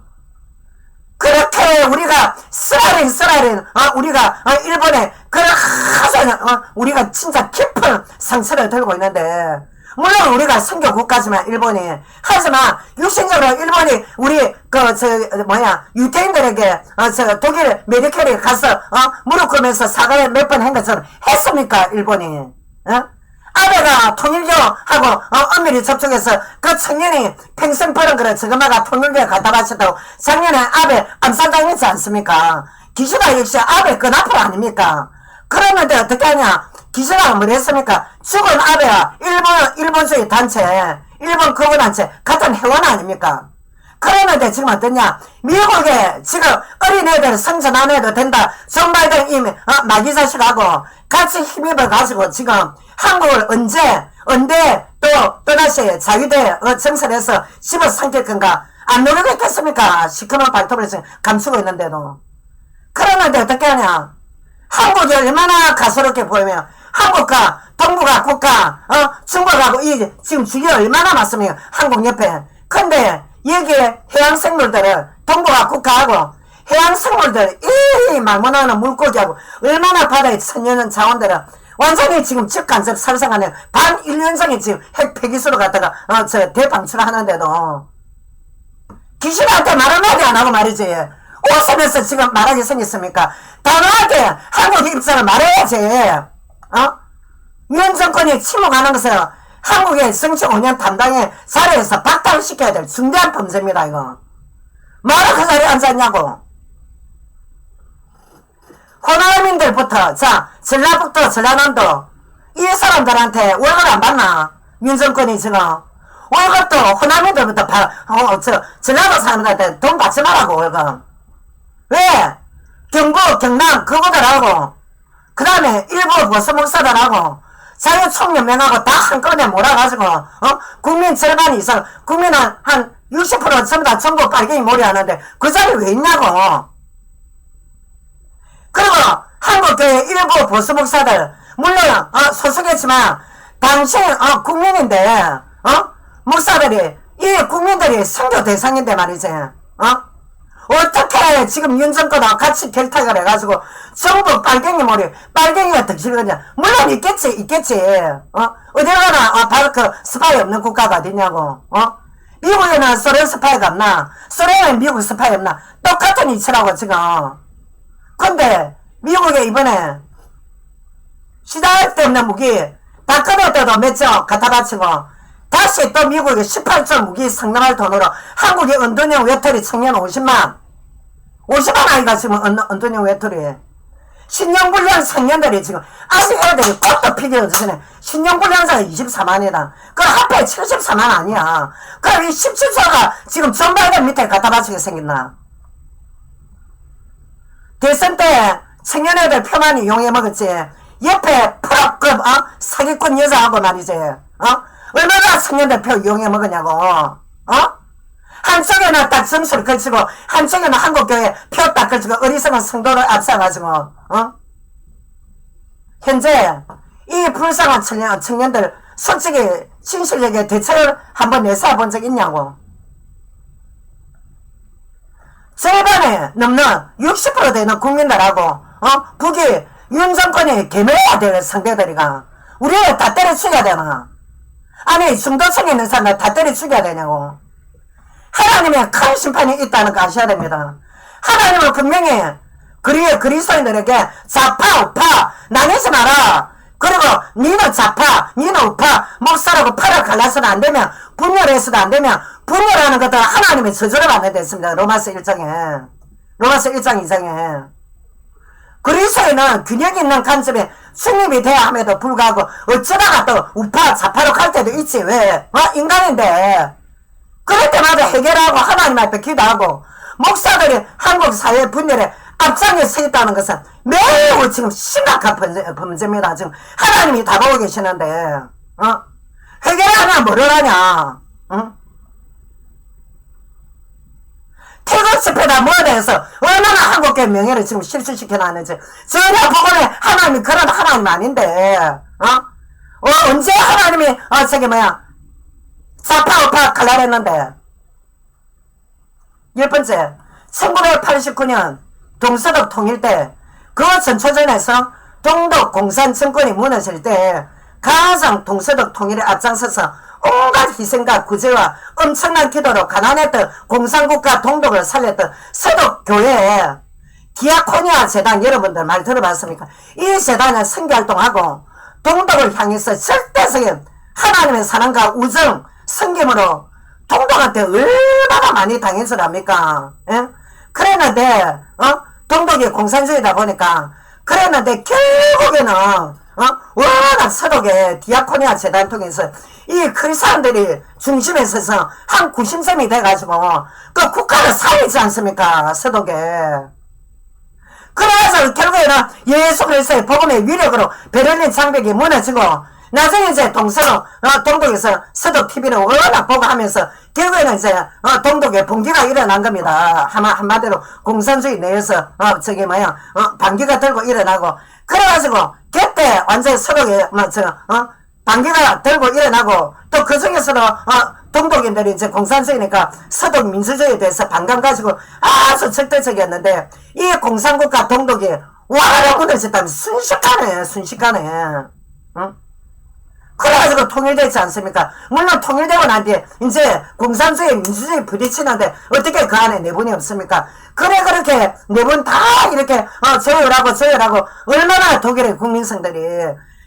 그렇게 우리가 쓰라린 우리가 일본에 우리가 진짜 깊은 상처를 들고 있는데 물론 우리가 선교 국가지만 일본이 하지만 육신적으로 일본이 우리 유태인들에게 독일 메디컬에 가서 무릎 꿇으면서 사과를 몇 번 한 것처럼 했습니까 일본이? 아베가 통일교하고 엄밀히 접촉해서 그 청년이 평생 버는 거를 저금마가 통일교에 갖다 바쳤다고 작년에 아베 암살당했지 않습니까? 기시다 역시 아베 끈앞으로 아닙니까? 그러는데 어떻게 하냐? 기시다가 뭘 했습니까? 죽은 아베와 일본주의 단체, 일본 거부단체 같은 회원 아닙니까? 그러는데 지금 어떠냐? 미국에 지금 어린애들 성전 안 해도 된다. 존 바이든 이미 마귀 자식하고 같이 힘입어 가지고 지금 한국을 언제 또다시 자유대 정선에서 집어삼킬 건가? 안 노력했겠습니까? 시커먼 발톱을 지금 감추고 있는데도. 그러는데 어떻게 하냐? 한국이 얼마나 가소롭게 보이면 한국과 동북아 국가, 중국하고 지금 주기 얼마나 많습니까? 한국 옆에. 근데 여기에 해양생물들을 동북아 국가하고 해양생물들 이 말문하는 물고기하고 얼마나 바다에 천년은 자원들을 완전히 지금 직간접 살생하는 반인륜성이 지금 핵 폐기수로 갖다가 대방출을 하는데도 귀신한테 말은 하게 안 하고 말이지. 웃으면서 지금 말하게 생겼습니까? 단호하게 한국 입장을 말해야지. 윤 정권이 침묵하는 것은 한국의 정치 5년 담당의 자리에서 박탈시켜야 될 중대한 범죄입니다, 이거. 뭐하러 그 자리에 앉았냐고. 호남민들부터, 전라북도, 전라남도, 이 사람들한테 월급 안 받나? 윤 정권이 지금. 월급도 호남민들부터 전라도 사람들한테 돈 받지 말라고, 월급. 왜? 경북, 경남, 그거들하고, 그 다음에 일부 보수 목사들하고, 자유총연맹하고 다 한꺼번에 몰아가지고 국민 절반 이상 국민은 한 60% 전부 다 전부 빨갱이 몰이하는데 그 자리에 왜 있냐고. 그리고 한국교회 일부 보수 목사들 물론 소속했지만 당신 국민인데 목사들이 이 국민들이 선교 대상인데 말이지. 어떻게 지금 윤 정권하고 같이 결탁을 해가지고 전부 빨갱이 빨갱이가 득실 거냐? 물론 있겠지. 어딜 가나 바로 그 스파이 없는 국가가 어디냐고. 미국에는 소련 스파이가 없나? 소련은 미국 스파이 없나? 똑같은 이치라고 지금. 근데 미국에 이번에 시달 없는 무기 박근혜 때도 몇 조 갖다 바치고 다시 또 미국에 18조 무기 상당할 돈으로 한국의 은둔형 외톨이 청년 50만 아이가 지금 은둔형 외톨이. 신용불량 청년들이 지금 아직 애들이 꽃도 피기 전에 신용불량자가 24만이다. 그 합해 74만 아니야. 그럼 이 17조가 지금 존 바이든 밑에 갖다 바치게 생겼나? 대선 때 청년애들 표만 이용해 먹었지. 옆에 프로급 사기꾼 여자하고 말이지. 얼마나 청년들 표 이용해 먹었냐고. 한쪽에는 딱 점수를 걸치고 한쪽에는 한국교회 표 딱 걸치고 어리석은 성도를 앞서가지고 현재 이 불쌍한 청년들 솔직히 진실에게 대책을 한번 내세워 본 적 있냐고. 절반에 넘는 60% 되는 국민들하고 북이 윤 정권이 개멸해야 될 상대들이가 우리를 다 때려 죽여야 되나. 아니 중도층에 있는 사람들 다 때려 죽여야 되냐고. 하나님의 큰 심판이 있다는 거 아셔야 됩니다. 하나님은 분명히 그리스도인들에게 좌파 우파 나뉘지 마라. 그리고 니는 좌파 니는 우파 목사라고 팔을 갈라서는 안되면 분열해서도 안되면 분열하는 것도 하나님의 저주를 받는 데 있습니다. 로마서 1장에 로마서 1장 2장에 그리스도인은 균형 있는 관점에 승립이 돼야 함에도 불구하고 어쩌다가 또 우파 좌파로 갈 때도 있지. 왜? 인간인데 그럴 때마다 해결하고 하나님 앞에 기도하고 목사들이 한국 사회 분열에 앞장에 서 있다는 것은 매우 지금 심각한 범죄입니다. 지금 하나님이 다 보고 계시는데 해결하냐 뭐를 하냐. 태극 집회다 뭐에 대해서 얼마나 한국의 명예를 지금 실추시켜놨는지 전혀 보고는 하나님이 그런 하나님 아닌데 언제 하나님이 저기 좌파 우파 갈라냈는데. 10번째 1989년 동서독 통일 때 그 전초전에서 동독 공산 정권이 무너질 때 가장 동서독 통일에 앞장서서 온갖 희생과 구제와 엄청난 기도로 가난했던 공산국가 동독을 살렸던 서독교회에 디아코니아 재단 여러분들 말 들어봤습니까? 이 재단은 선교활동하고 동독을 향해서 절대적인 하나님의 사랑과 우정 섬김으로 동독한테 얼마나 많이 당했으랍니까? 예? 그랬는데 동독이 공산주의다 보니까 그랬는데 결국에는 워낙 서독의 디아코니아 재단 통해서 이 크리스찬들이 중심에 서서 한 구심점이 돼가지고 그 국가를 살리지 않습니까? 서독에. 그래서 결국에는 예수 그리스도의 복음의 위력으로 베를린 장벽이 무너지고 나중에 이제 동독에서 서독 TV를 워낙 보고 하면서 결국에는 이제 동독에 봉기가 일어난 겁니다. 한마디로 공산주의 내에서 반기가 들고 일어나고 그래가지고 그때 완전 서독에 반기가 들고 일어나고 또 그 중에서도 동독인들이 이제 공산주의니까 서독 민주주의에 대해서 반감 가지고 아주 적대적이었는데 이 공산국가 동독이 와라 무너졌다면 순식간에 그래가지고 통일되지 않습니까? 물론 통일되고 난 뒤에 이제 공산주의 민주주의 부딪히는데 어떻게 그 안에 내분이 없습니까? 그래 그렇게 내분 다 이렇게 조율하고 얼마나 독일의 국민성들이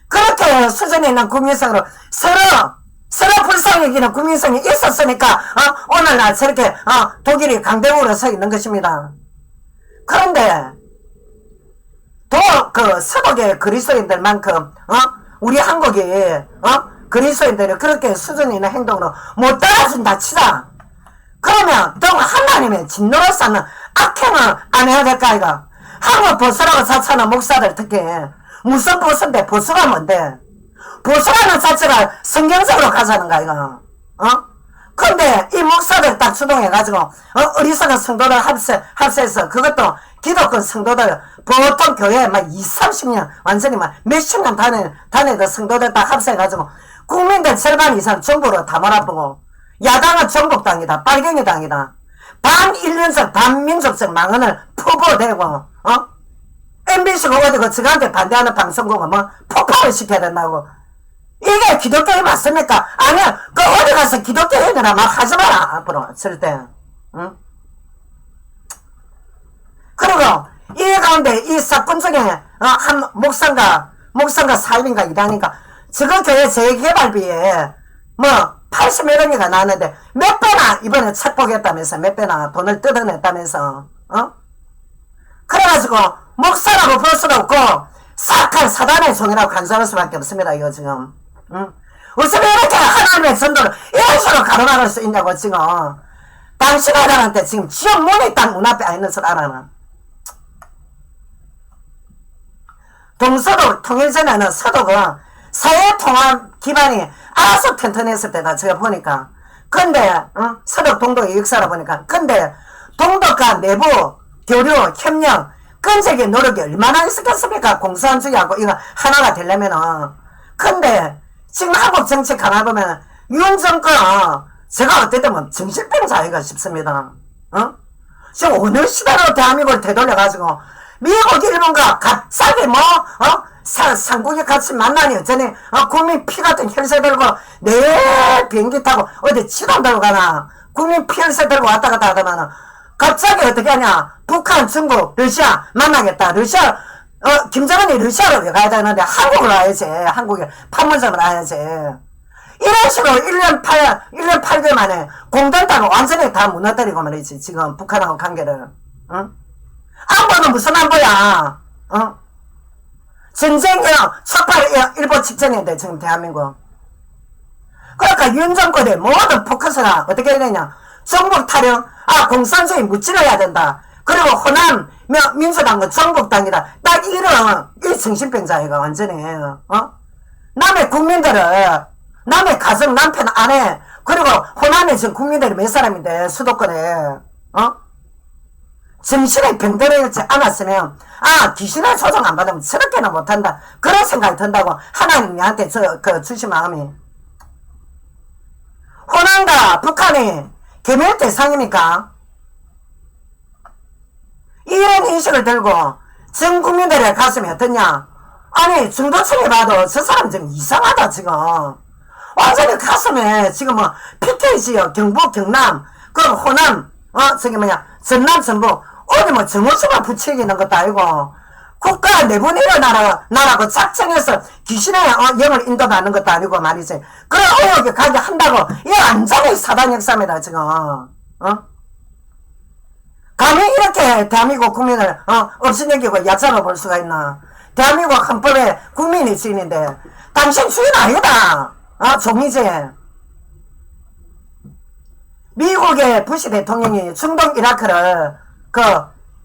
그렇게 수준에 있는 국민성으로 서로 불쌍히 여기는 국민성이 있었으니까 오늘날 저렇게 독일이 강대국으로 서 있는 것입니다. 그런데 또 그 서독의 그리스도인들만큼 우리 한국이 그리스도인들이 그렇게 수준 있는 행동으로 못 따라준다 치자. 그러면 또 하나님의 진노를 쌓는 악행을 안 해야 될까 이가. 한국 보수라고 자처하는 목사들 특히 무슨 보수인데 보수가 뭔데? 보수라는 자체가 성경적으로 가자는 거 이가. 근데 이 목사들 딱 주동해가지고 어리석은 성도들 합세해서 그것도 기독교 성도들 보통 교회에 막 20-30년 완전히 막 몇십 년 다니던 성도들 딱 합세해가지고 국민들 절반 이상 정부로 다 몰아보고 야당은 정복당이다 빨갱이당이다 반인륜적 반민족적 망언을 퍼부어대고 MBC가 어디고 저한테 반대하는 방송국은 폭파를 시켜야 된다고. 이게 기독교에 맞습니까? 아니야. 그 어디 가서 기독교인이라 막 하지 마라. 앞으로 절대. 응? 그리고 이 가운데 이 사건 중에 한 목사인가 사입인가 이단인가 저거 교회 재개발비에 80몇 원이가 나왔는데 몇 배나 이번에 착복했다면서 몇 배나 돈을 뜯어냈다면서 그래가지고 목사라고 볼 수도 없고 사악한 사단의 종이라고 간주할 수밖에 없습니다. 이거 지금 어쩌면 이렇게 하나님의 전도를 이런 식으로 가로막을 수 있냐고 지금. 당신들한테 지금 지옥 문이 딱 문 앞에 있는 줄 알아나. 동서독 통일 전에는 서독은 사회통합 기반이 아주 튼튼했을 때다 제가 보니까. 근데 서독 동독의 역사를 보니까 근데 동독과 내부 교류 협력 끈적인 노력이 얼마나 있었겠습니까? 공산주의하고 이거 하나가 되려면은. 근데 지금 한국 정치 가만 보면 윤 정권 제가 어쨌든 정신병자 아이가 싶습니다. 지금 어느 시대로 대한민국을 되돌려가지고 미국 일본과 갑자기 삼국이 같이 만나니 어쩌니 국민 피 같은 혈세 들고 내 비행기 타고 어디 치도 들고 가나 국민 피 혈세 들고 왔다 갔다 하더만은 갑자기 어떻게 하냐 북한 중국 러시아 만나겠다 러시아 김정은이 러시아로 왜 가야 되는데 한국으로 와야지 한국에 판문점을 와야지 이런 식으로 1년 8개월 만에 공단단을 완전히 다 무너뜨리고 말이지 지금 북한하고 관계를 안보는 무슨 안보야 전쟁이요 척발 일본 직전인데 지금 대한민국 그러니까 윤 정권의 모든 포커스가 어떻게 해야 되냐 정복 타령 공산주의 무찌러야 된다 그리고 호남 민주당은 정복당이다 딱 이런 이 정신병자애가 완전히 남의 국민들을 남의 가정 남편 아내 그리고 호남에 지금 국민들이 몇 사람인데 수도권에 정신에 병들어있지 않았으면 귀신의 조정 안 받으면 저렇게는 못한다 그런 생각이 든다고 하나님한테 주신 마음이 호남과 북한이 개별 대상입니까? 이런 인식을 들고 전 국민들의 가슴이 어떠냐 아니 중도층이 봐도 저 사람 좀 이상하다 지금 완전히 가슴에 지금 PK지요 경북 경남 그 호남 전남 전북 어디 정오수만 부추기는 것도 아니고 국가 내분 일어나라고 작정해서 귀신의 영을 인도하는 것도 아니고 말이지 그런 의혹이 가게 한다고 이 완전히 사단 역사입니다 지금 감히 이렇게 대한민국 국민을 업신여기고 야자로 볼 수가 있나 대한민국 헌법에 국민이 주인인데 당신 주인 아니다 종이지 미국의 부시 대통령이 중동 이라크를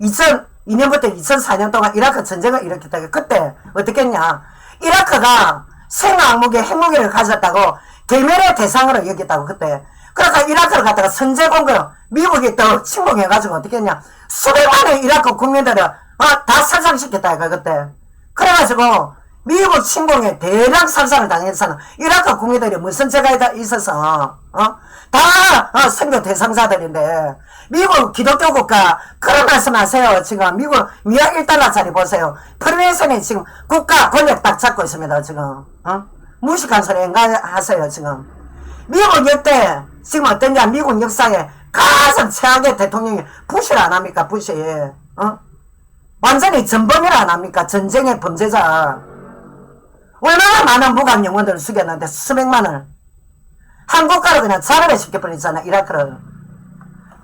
2002년부터 2004년 동안 이라크 전쟁을 일으켰다 그때 어떻게 했냐 이라크가 생화학무기 핵무기를 가졌다고 괴멸의 대상으로 여겼다고 그때 그러니까 이라크를 갖다가 선제공격 미국이 또 침공해가지고 어떻게 했냐 수백만의 이라크 국민들을 다 살상시켰다 이거 그때 그래가지고 미국 침공에 대량 살상을 당해서는 이라크 국민들이 무슨 죄가 있어서 다 선교 대상자들인데 미국 기독교 국가 그런 말씀 하세요 지금 미국 미약 1달러짜리 보세요 프리메이슨이 지금 국가 권력 딱 잡고 있습니다 지금 무식한 소리 하세요 지금 미국 역대 지금 어떠냐 미국 역사에 가장 최악의 대통령이 부시를 안 합니까 부시 완전히 전범이라 안 합니까 전쟁의 범죄자 얼마나 많은 무관 영혼들을 죽였는데 수백만을 한국가로 그냥 자살을 시켜버리잖아 이라크를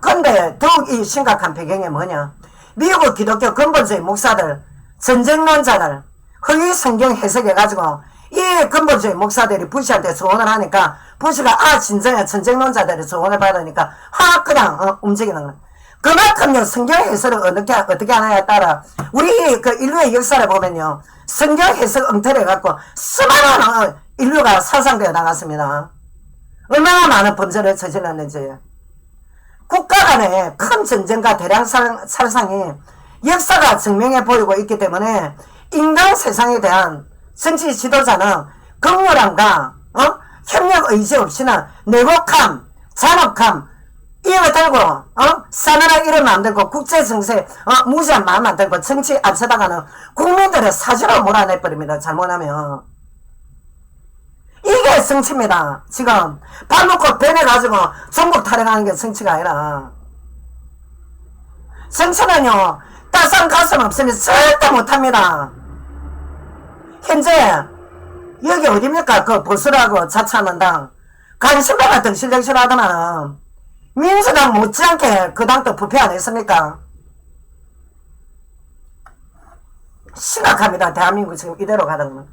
근데 더욱 이 심각한 배경이 뭐냐 미국 기독교 근본주의 목사들 전쟁론자들 허위 성경 해석해가지고 이 근본주의 목사들이 부시한테 조언을 하니까 부시가 진정한 전쟁론자들의 조언을 받으니까 확 그냥 움직이는 거야 그만큼요 성경 해석을 어떻게 하느냐에 따라 우리 그 인류의 역사를 보면요 성경 해석 엉터리 해갖고 수많은 인류가 살상되어 나갔습니다 얼마나 많은 범죄를 저질렀는지 국가 간의 큰 전쟁과 대량 살상이 역사가 증명해 보이고 있기 때문에 인간 세상에 대한 정치 지도자는 극렬함과 협력 의지 없이는 내곡함, 잔혹함 이걸 들고 싸늘하게 이름 만들고 국제정세 무시한 마음 만들고 정치 앞서다가는 국민들의 사지로 몰아내버립니다. 잘못하면 이게 정치입니다. 지금 밥 놓고 변해가지고 전국 타령하는 게 정치가 아니라 정치는요 따스한 가슴 없으면 절대 못합니다. 현재 여기 어딥니까 그 보수라고 자처한당 간신배가 덩실덩실 하더만 민주당 못지않게 그 당도 부패 안 했습니까? 심각합니다. 대한민국 지금 이대로 가는 건.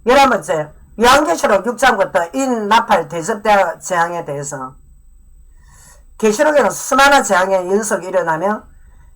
11번째, 요한계시록 6장부터 인나팔 대접대 재앙에 대해서 계시록에는 수많은 재앙의 연속이 일어나며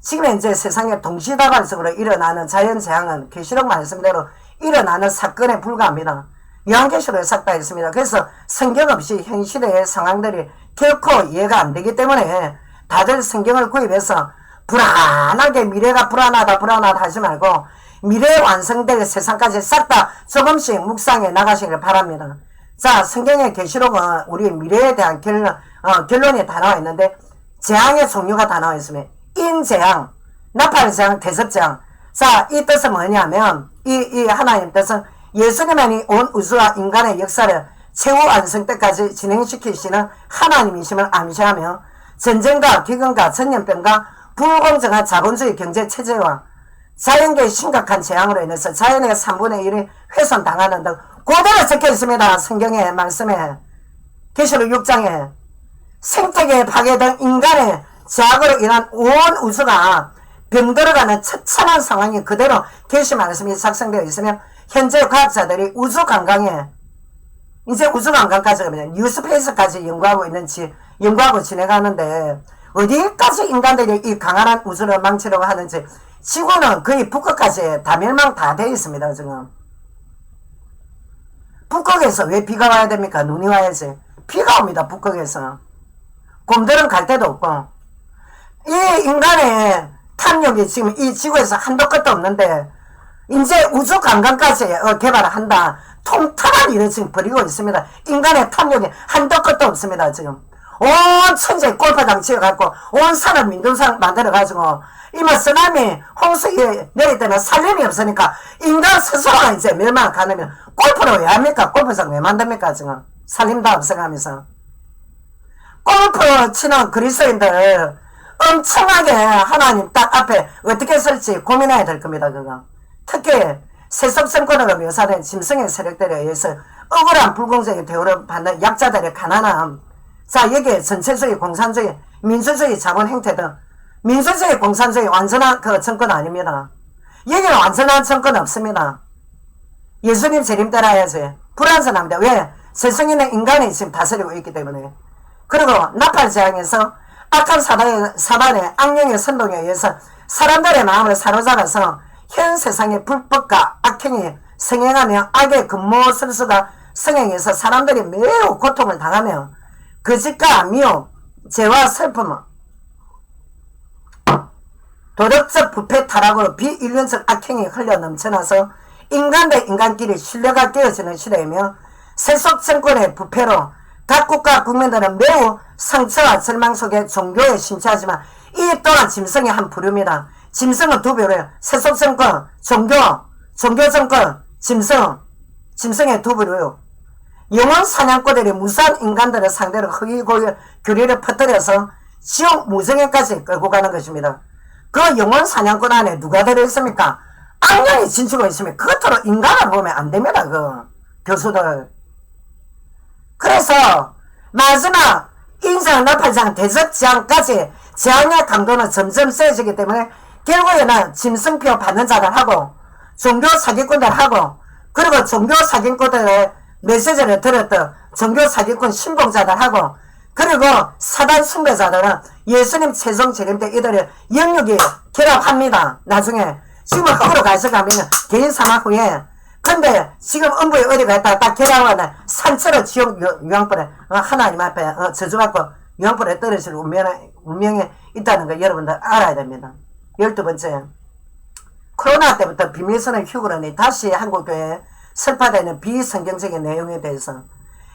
지금 현재 세상에 동시다발적으로 일어나는 자연재앙은 계시록 말씀대로 일어나는 사건에 불과합니다. 요한계시록에 싹다 있습니다. 그래서 성경 없이 현실의 상황들이 결코 이해가 안 되기 때문에 다들 성경을 구입해서 불안하게 미래가 불안하다 하지 말고 미래에 완성될 세상까지 싹 다 조금씩 묵상해 나가시길 바랍니다. 자, 성경의 계시록은 우리 미래에 대한 결론이 다 나와 있는데 재앙의 종류가 다 나와 있습니다. 인재앙, 나팔재앙, 대접재앙. 자, 이 뜻은 뭐냐면 이 하나님 뜻은 예수님만이 온 우주와 인간의 역사를 최후 완성 때까지 진행시키시는 하나님이심을 암시하며 전쟁과 기근과 전염병과 불공정한 자본주의 경제체제와 자연계의 심각한 재앙으로 인해서 자연의 3분의 1이 훼손당하는 등 그대로 적혀 있습니다. 성경의 말씀에 계시록 6장에 생태계에 파괴된 인간의 제약으로 인한 온 우주가 병들어가는 처참한 상황이 그대로 계시 말씀이 작성되어 있으며 현재 과학자들이 우주관광에 이제 우주관광까지 가면 뉴스페이스까지 연구하고 진행하는데 어디까지 인간들이 이 강한 우주를 망치려고 하는지 지구는 거의 북극까지 다멸망 다 되어 있습니다. 지금 북극에서 왜 비가 와야 됩니까? 눈이 와야지. 비가 옵니다. 북극에서. 곰들은 갈 데도 없고 이 인간의 탐욕이 지금 이 지구에서 한도 끝도 없는데 이제 우주 관광까지 개발을 한다. 통탄한 일을 지금 벌이고 있습니다. 인간의 탐욕이 한도 끝도 없습니다. 지금 온 천지에 골프장 지어갖고 온 산을 민둥산 만들어가지고 이만 쓰나미 홍수에 내릴 때는 살림이 없으니까 인간 스스로가 이제 멸망을 가능면 골프를 왜 합니까? 골프장 왜 만듭니까? 지금 살림도 없어가면서 골프 치는 그리스도인들 엄청나게 하나님 딱 앞에 어떻게 설지 고민해야 될 겁니다. 그거 특히 세속성권으로 묘사된 짐승의 세력들에 의해서 억울한 불공정의 대우를 받는 약자들의 가난함. 자, 여기에 전체주의, 공산주의, 민주주의 자본 행태 등 민주주의, 공산주의 완전한 그 정권 아닙니다. 여기는 완전한 정권 없습니다. 예수님 재림 때라야지. 불완전합니다. 왜? 세상에는 인간이 지금 다스리고 있기 때문에. 그리고 나팔 재앙에서 악한 사단의 악령의 선동에 의해서 사람들의 마음을 사로잡아서 현 세상의 불법과 악행이 성행하며 악의 근모술수가 성행해서 사람들이 매우 고통을 당하며 거짓과 미혹, 죄와 슬픔, 도덕적 부패 타락으로 비인륜적 악행이 흘러 넘쳐나서 인간 대 인간끼리 신뢰가 깨어지는 시대이며 세속 정권의 부패로 각 국가 국민들은 매우 상처와 절망 속에 종교에 심취하지만 이 또한 짐승의 한 부류입니다. 짐승은 두 부류예요. 세속 정권, 종교 정권, 짐승의 두 부류요. 영원 사냥꾼들이 무수한 인간들을 상대로 허위 교리를 퍼뜨려서 지옥 무정에까지 끌고 가는 것입니다. 그 영원 사냥꾼 안에 누가 들어있습니까? 악령이 진주가 있으면 그것으로 인간을 보면 안 됩니다. 그 교수들. 그래서 마지막 인상 나팔장 대적지향까지 재앙의 강도는 점점 세지기 때문에 결국에는 짐승표 받는 자들하고 종교 사기꾼들하고 그리고 종교 사기꾼들의 메시지를 들었던 종교 사기꾼 신봉자들하고 그리고 사단 숭배자들은 예수님 최종 재림 때 이들을 영육이 결합합니다. 나중에 지금은 흙으로 가셔가면 개인 사망 후에 근데 지금 음부에 어디 갔다 딱 결합하는 산채로 지옥 유황불에 하나님 앞에 저주받고 유황불에 떨어질 운명에 있다는 거 여러분들 알아야 됩니다. 12번째, 코로나 때부터 비밀선언 휴거론이 다시 한국교회에 설파되는 비성경적인 내용에 대해서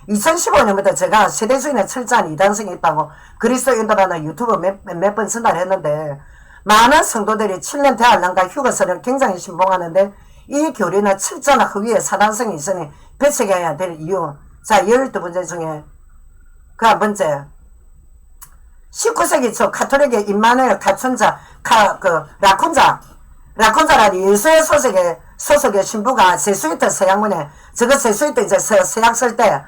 2015년부터 제가 세대주의에 철저한 이단성이 있다고 그리스도 인도라는 유튜브 몇 번 전달했는데 많은 성도들이 7년 대한란과 휴거설을 굉장히 신봉하는데 이 교리는 철저한 허위의 사단성이 있으니 배척해야 될 이유. 자, 12번째 중에 그 한 번째, 19세기 초 카톨릭의 임마누엘 가춘자 라쿤자라는 예수의 소속의 신부가 제수이트 서양문에 저거 제수이트 이제 서약 쓸 때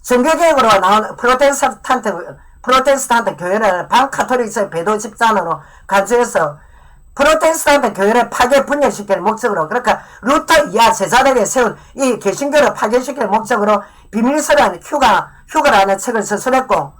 종교개혁으로 나온 프로테스탄트 교회를 반카톨릭적 배도 집단으로 간주해서 프로테스탄트 교회를 파괴 분열시킬 목적으로 그러니까 루터 이하 제자들이 세운 이 개신교를 파괴시킬 목적으로 비밀스러운 휴거라는 책을 서술했고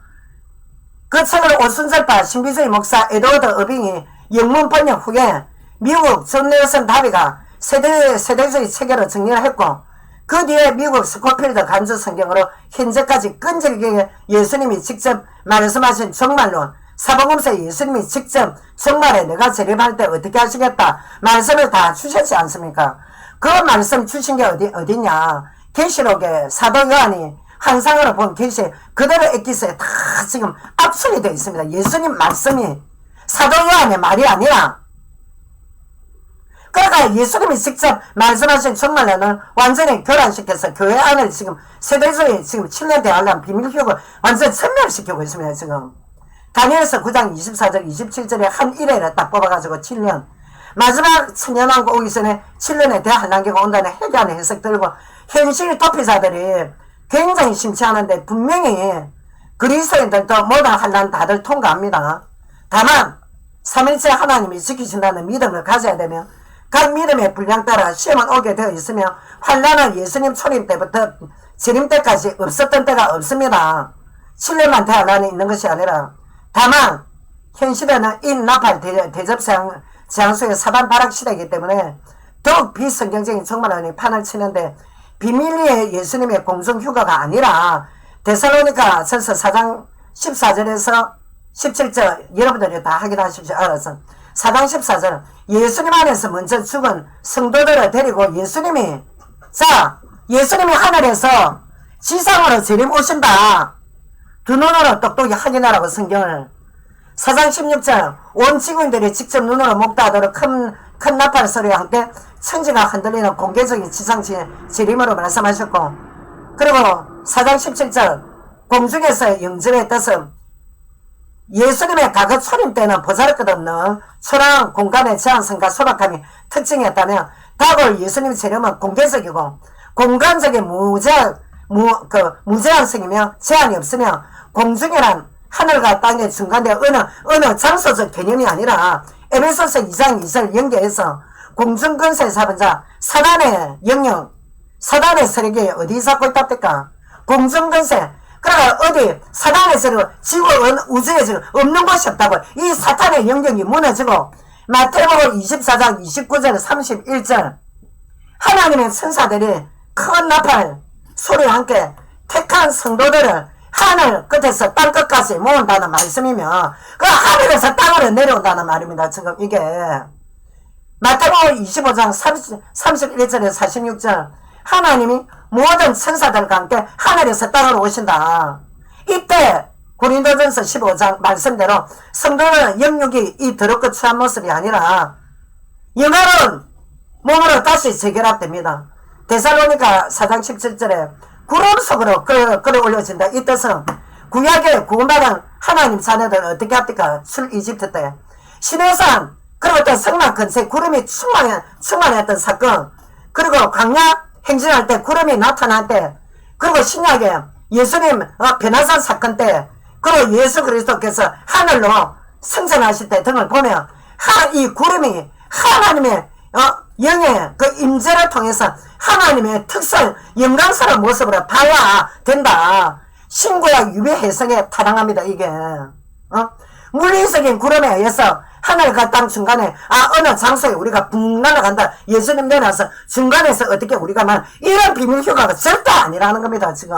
그 책을 오순절파 신비주의 목사 에드워드 어빙이 영문 번역 후에 미국 존 넬슨 다비가 세대주의 체계로 정리를 했고 그 뒤에 미국 스코필드 간주 성경으로 현재까지 끈질기게 예수님이 직접 말씀하신 종말론 사복음서에 예수님이 직접 종말에 내가 재림할 때 어떻게 하시겠다 말씀을 다 주셨지 않습니까? 그 말씀 주신 게 어디냐? 계시록에 사도 요한이 환상으로 본 계시 그대로 엑기스에 다 지금 압축이 되어 있습니다. 예수님 말씀이 사도 요한의 말이 아니라 그러니까 예수님이 직접 말씀하신 정말로는 완전히 교란시켜서 교회 안을 지금 세대주의 지금 7년 대환란 비밀교육을 완전 전멸시키고 있습니다. 지금 다니엘서 9장 24절 27절에 한 일회를 딱 뽑아가지고 7년 마지막 천년왕국 오기 전에 7년에 대환란기가 온다는 해괴하는 해석 들고 현실 도피자들이 굉장히 심취하는데 분명히 그리스도인들도 모든 환란 다들 통과합니다. 다만 3일째 하나님이 지키신다는 믿음을 가져야 되면 각 믿음의 분량 따라 시험은 오게 되어 있으며 환란은 예수님 초림 때부터 재림 때까지 없었던 때가 없습니다. 7년만 대환란이 있는 것이 아니라 다만 현 시대는 인나팔 대접 제한수의 사단 발악 시대이기 때문에 더욱 비성경적인 정말론이 판을 치는데 비밀리에 예수님의 공중휴가가 아니라 데살로니가 전서 4장 14절에서 17절 여러분들이 다 확인하십시오. 알아서 4장 14절 예수님 안에서 먼저 죽은 성도들을 데리고 예수님이 하늘에서 지상으로 재림 오신다. 두 눈으로 똑똑히 확인하라고 성경을 4장 16절 온 지구인들이 직접 눈으로 목도하도록 큰 나팔 소리와 함께 천지가 흔들리는 공개적인 지상 재림으로 말씀하셨고 그리고 4장 17절 공중에서 영접의 뜻은 예수님의 과거 초림 때는 보잘것없는 초라한 공간의 제한성과 소박함이 특징이었다면 다가올 예수님의 재림은 공개적이고 공간적인 무제한성이며 제한이 없으며 공중이란 하늘과 땅의 중간에 어느 장소적 개념이 아니라 에베소서 2장 2절 연계해서 공중근세의 사번자 사단의 영역 사단의 세력이 어디 잡고 있답니까? 공중근세 그러니까 어디 사단의 세력 지구 우주에 지금 없는 곳이 없다고 이 사탄의 영역이 무너지고 마태복음 24장 29절 31절 하나님의 천사들이 큰 나팔 소리와 함께 택한 성도들을 하늘 끝에서 땅 끝까지 모은다는 말씀이며 그 하늘에서 땅으로 내려온다는 말입니다. 지금 이게 마태복음 25장 31절에서 46절 하나님이 모든 천사들과 함께 하늘에서 땅으로 오신다. 이때 고린도전서 15장 말씀대로 성도는 영육이 이 더럽고 추한 모습이 아니라 영화로운 몸으로 다시 재결합됩니다. 데살로니가 4장 17절에 구름 속으로 끌어올려진다. 이 뜻은 구약의 구원받은 하나님 자녀들은 어떻게 합니까? 출 이집트 때 시내산 그리고 또 성막 근처에 구름이 충만했던 사건 그리고 광야 행진할 때 구름이 나타날 때 그리고 신약에 예수님 변화산 사건 때 그리고 예수 그리스도께서 하늘로 승천하실 때 등을 보면 이 구름이 하나님의 영의 그 임재를 통해서 하나님의 특설 영광스러운 모습으로 봐야 된다. 신구약 유배해석에 타당합니다. 이게 물리적인 구름에 의해서 하늘과 땅 중간에 어느 장소에 우리가 붕 날아간다. 예수님 내려와서 중간에서 어떻게 우리가 이런 비밀 휴가가 절대 아니라는 겁니다. 지금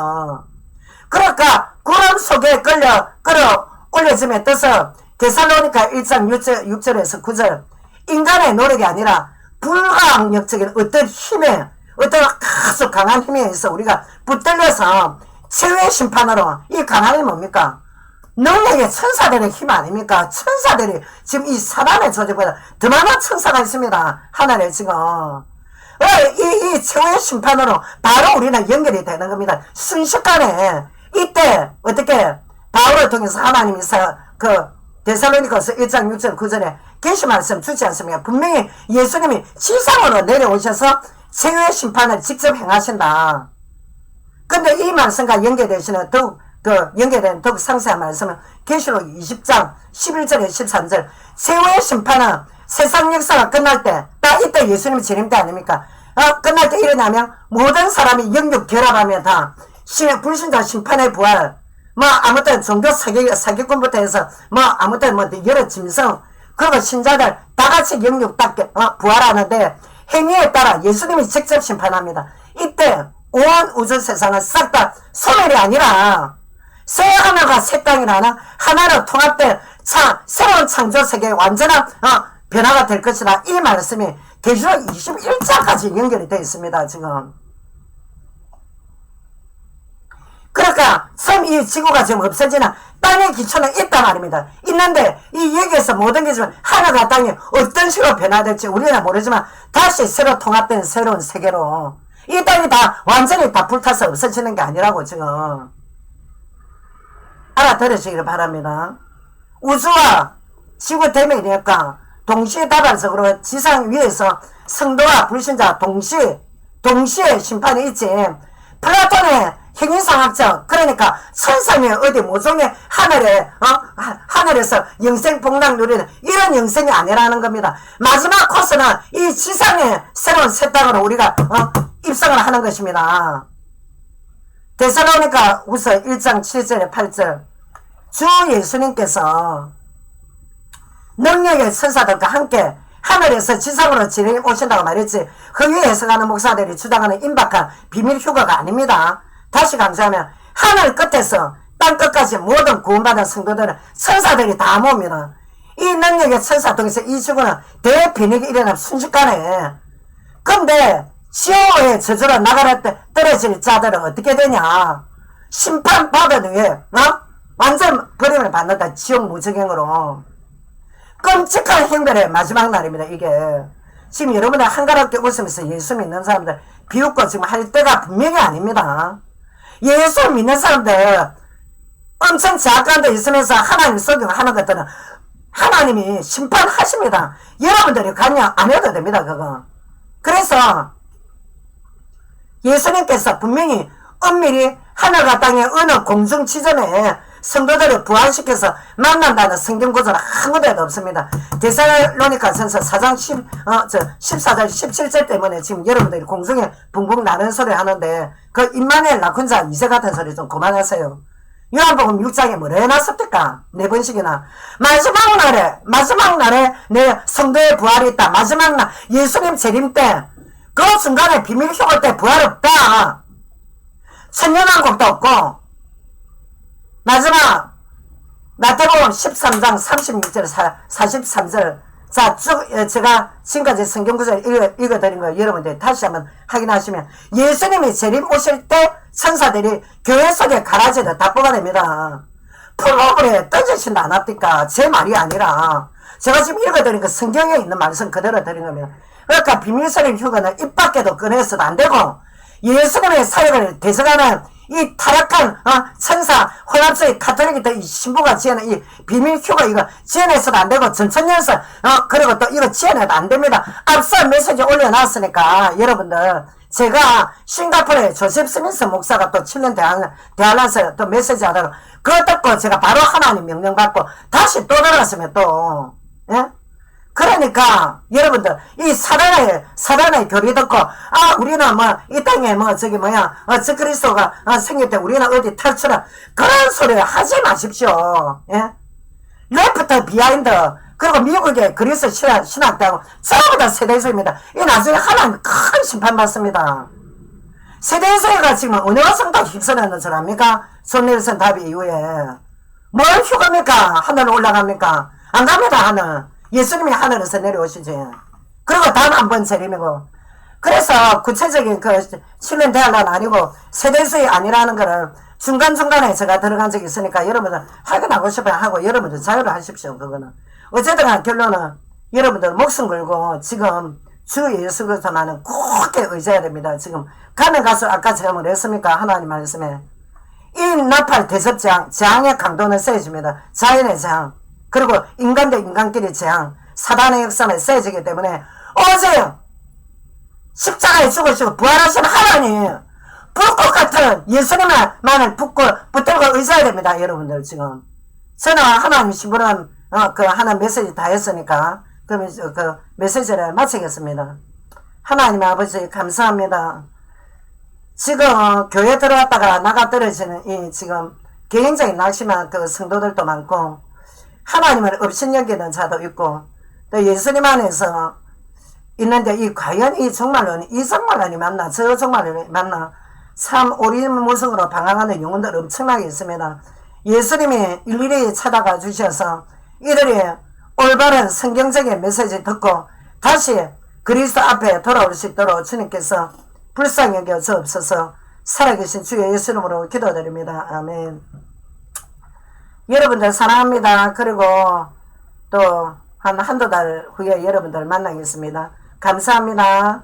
그러니까 구름 속에 끌어 올려짐에 뜻은 데살로니가 1장 6절에서 9절 인간의 노력이 아니라 불가항력적인 어떤 힘에 어떤 아주 강한 힘에 의해서 우리가 붙들려서 최후의 심판으로 이 강함이 뭡니까? 능력의 천사들의 힘 아닙니까? 천사들이 지금 이 사단의 조직보다 더 많은 천사가 있습니다. 하늘에 지금 이 최후의 심판으로 바로 우리는 연결이 되는 겁니다. 순식간에 이때 어떻게 바울을 통해서 하나님이 데살로니가서 1장 6절 9절에 계시 말씀 주지 않습니까? 분명히 예수님이 지상으로 내려오셔서 최후의 심판을 직접 행하신다. 근데 이 말씀과 연계되시는 연계된 더욱 상세한 말씀은 계시록 20장 11절에 13절 최후의 심판은 세상 역사가 끝날 때 딱 이때 예수님 재림 때 아닙니까? 끝날 때 일어나면 모든 사람이 영육 결합하면 다 불신자 심판의 부활 아무튼 종교 사기꾼부터 해서 아무튼 여러 짐승 그리고 신자들 다같이 영육 딱 부활하는데 행위에 따라 예수님이 직접 심판합니다. 이때 온 우주 세상은 싹 다 소멸이 아니라 새 하늘과 새 땅이라는 하나로 통합된 새로운 창조 세계의 완전한 변화가 될 것이다. 이 말씀이 계시록 21장까지 연결이 되어 있습니다. 지금 그러니까 섬 이 지구가 지금 없어지는 땅의 기초는 있단 말입니다. 있는데 이 얘기에서 모든 게 지금 하늘과 땅이 어떤 식으로 변화될지 우리는 모르지만 다시 새로 통합된 새로운 세계로 이 땅이 다 완전히 다 불타서 없어지는 게 아니라고 지금 알아들으시기를 바랍니다. 우주와 지구 대면이니까 동시다발적으로 지상 위에서 성도와 불신자 동시에 심판이 있지. 플라톤의 행위상학적 그러니까 천상의 어디 모종의 하늘에서 영생 복락 누리는 이런 영생이 아니라는 겁니다. 마지막 코스는 이 지상의 새로운 새 땅으로 우리가 입성을 하는 것입니다. 데살로니가 후서 1장 7절에 8절 주 예수님께서 능력의 천사들과 함께 하늘에서 지상으로 진행해 오신다고 말했지 그 위에 해석하는 목사들이 주장하는 임박한 비밀 휴가가 아닙니다. 다시 강조하면 하늘 끝에서 땅 끝까지 모든 구원받은 성도들은 천사들이 다 모입니다. 이 능력의 천사 통해서 이 지구는 대변혁이 일어난 순식간에 근데 지옥의 저주로 나가라 때 떨어질 자들은 어떻게 되냐 심판받은 후에 완전 버림을 받는다. 지옥 무저갱으로 끔찍한 행별의 마지막 날입니다. 이게 지금 여러분들 한가롭게 웃으면서 예수 믿는 사람들 비웃고 지금 할 때가 분명히 아닙니다. 예수 믿는 사람들 엄청 제약한 데 있으면서 하나님 속임하는 것들은 하나님이 심판하십니다. 여러분들이 관여 안 해도 됩니다. 그거. 그래서 예수님께서 분명히 엄밀히 하늘과 땅의 어느 공중 지점에 성도들을 부활시켜서 만난다는 성경 구절은 아무데도 없습니다. 데살로니가 전서 4장 14절 17절 때문에 지금 여러분들이 공중에 붕붕 나는 소리 하는데 그 임마누엘 라쿤자 이세 같은 소리 좀 그만하세요. 요한복음 6장에 뭐라 해놨습니까? 4번씩이나 마지막 날에 내 성도의 부활이 있다. 마지막 날 예수님 재림 때 그 순간에 비밀 휴가 때 부활 없다. 천년왕국도 없고 마지막 마태복음 13장 36절 43절 자 쭉 제가 지금까지 성경 구절 읽어드린 거 여러분들 다시 한번 확인하시면 예수님이 재림 오실 때 천사들이 교회 속에 가라지를 다 뽑아냅니다. 풀로브에 던지신다 안 합니까? 제 말이 아니라 제가 지금 읽어드린 그 성경에 있는 말씀 그대로 드린 겁니다. 그러니까 비밀스러운 휴가는 입 밖에도 꺼내서도 안 되고 예수님의 사역을 대적하는 이 타락한 천사 혼합주의 카톨릭들 이 신부가 지어낸 이 비밀 휴가 이거 지어내서도 안 되고 전천연설 그리고 또 이거 지어내도 안 됩니다. 앞서 메시지 올려놨으니까 여러분들 제가 싱가포르의 조셉 스미스 목사가 또 7년 대한란서 또 메시지 하다가 그거 듣고 제가 바로 하나님 명령 받고 다시 또 들어갔으면 또 예? 그러니까 여러분들 이 사단의 교리 듣고 우리는 이 땅에 저 그리스도가 생길 때 우리는 어디 탈출한 그런 소리 하지 마십시오. 예? 레프트 비하인드 그리고 미국의 그리스도 신학대하고 전부 다 세대주의입니다. 이 나중에 하나님 큰 심판 받습니다. 세대주의가 지금 어느 성도 휩쓸었는 줄 압니까? 존 넬슨 답이 이후에 뭘 휴가입니까? 하늘 올라갑니까? 안 갑니다. 하늘 예수님이 하늘에서 내려오시지. 그리고 다음 한 번 재림이고. 그래서 구체적인 그 실현 대할란 아니고 세대수의 아니라는 거를 중간중간에 제가 들어간 적이 있으니까 여러분들 확인하고 싶어요 하고 여러분들 자유를 하십시오. 그거는. 어쨌든 결론은 여러분들 목숨 걸고 지금 주 예수 그리스도만은 굳게 의지해야 됩니다. 지금 가면 갈수록 아까 제가 뭐 했습니까? 하나님 말씀에 이 나팔 대접장 재앙의 강도는 세져집니다. 자연의 재앙 그리고 인간 대 인간끼리 재앙, 사단의 역사는 세지기 때문에 오직 십자가에 죽으시고 부활하신 하나님, 불꽃 같은 예수님만을 붙들고 의지해야 됩니다. 여러분들 지금. 저는 하나님 신부는 그 하나 메시지 다 했으니까 그 메시지를 마치겠습니다. 하나님 아버지 감사합니다. 지금 교회 들어왔다가 나가 떨어지는 이 지금 개인적인 낙심한 그 성도들도 많고 하나님을 업신여기는 자도 있고 또 예수님 안에서 있는데 이 과연 이 정말로 이 정말로 맞나 저 정말로 맞나 참 오리무성으로 방황하는 영혼들 엄청나게 있습니다. 예수님이 일일이 찾아가 주셔서 이들이 올바른 성경적인 메시지 듣고 다시 그리스도 앞에 돌아올 수 있도록 주님께서 불쌍히 여겨 주옵소서. 살아계신 주의 예수 이름으로 기도드립니다. 아멘. 여러분들 사랑합니다. 그리고 또 한두 달 후에 여러분들 만나겠습니다. 감사합니다.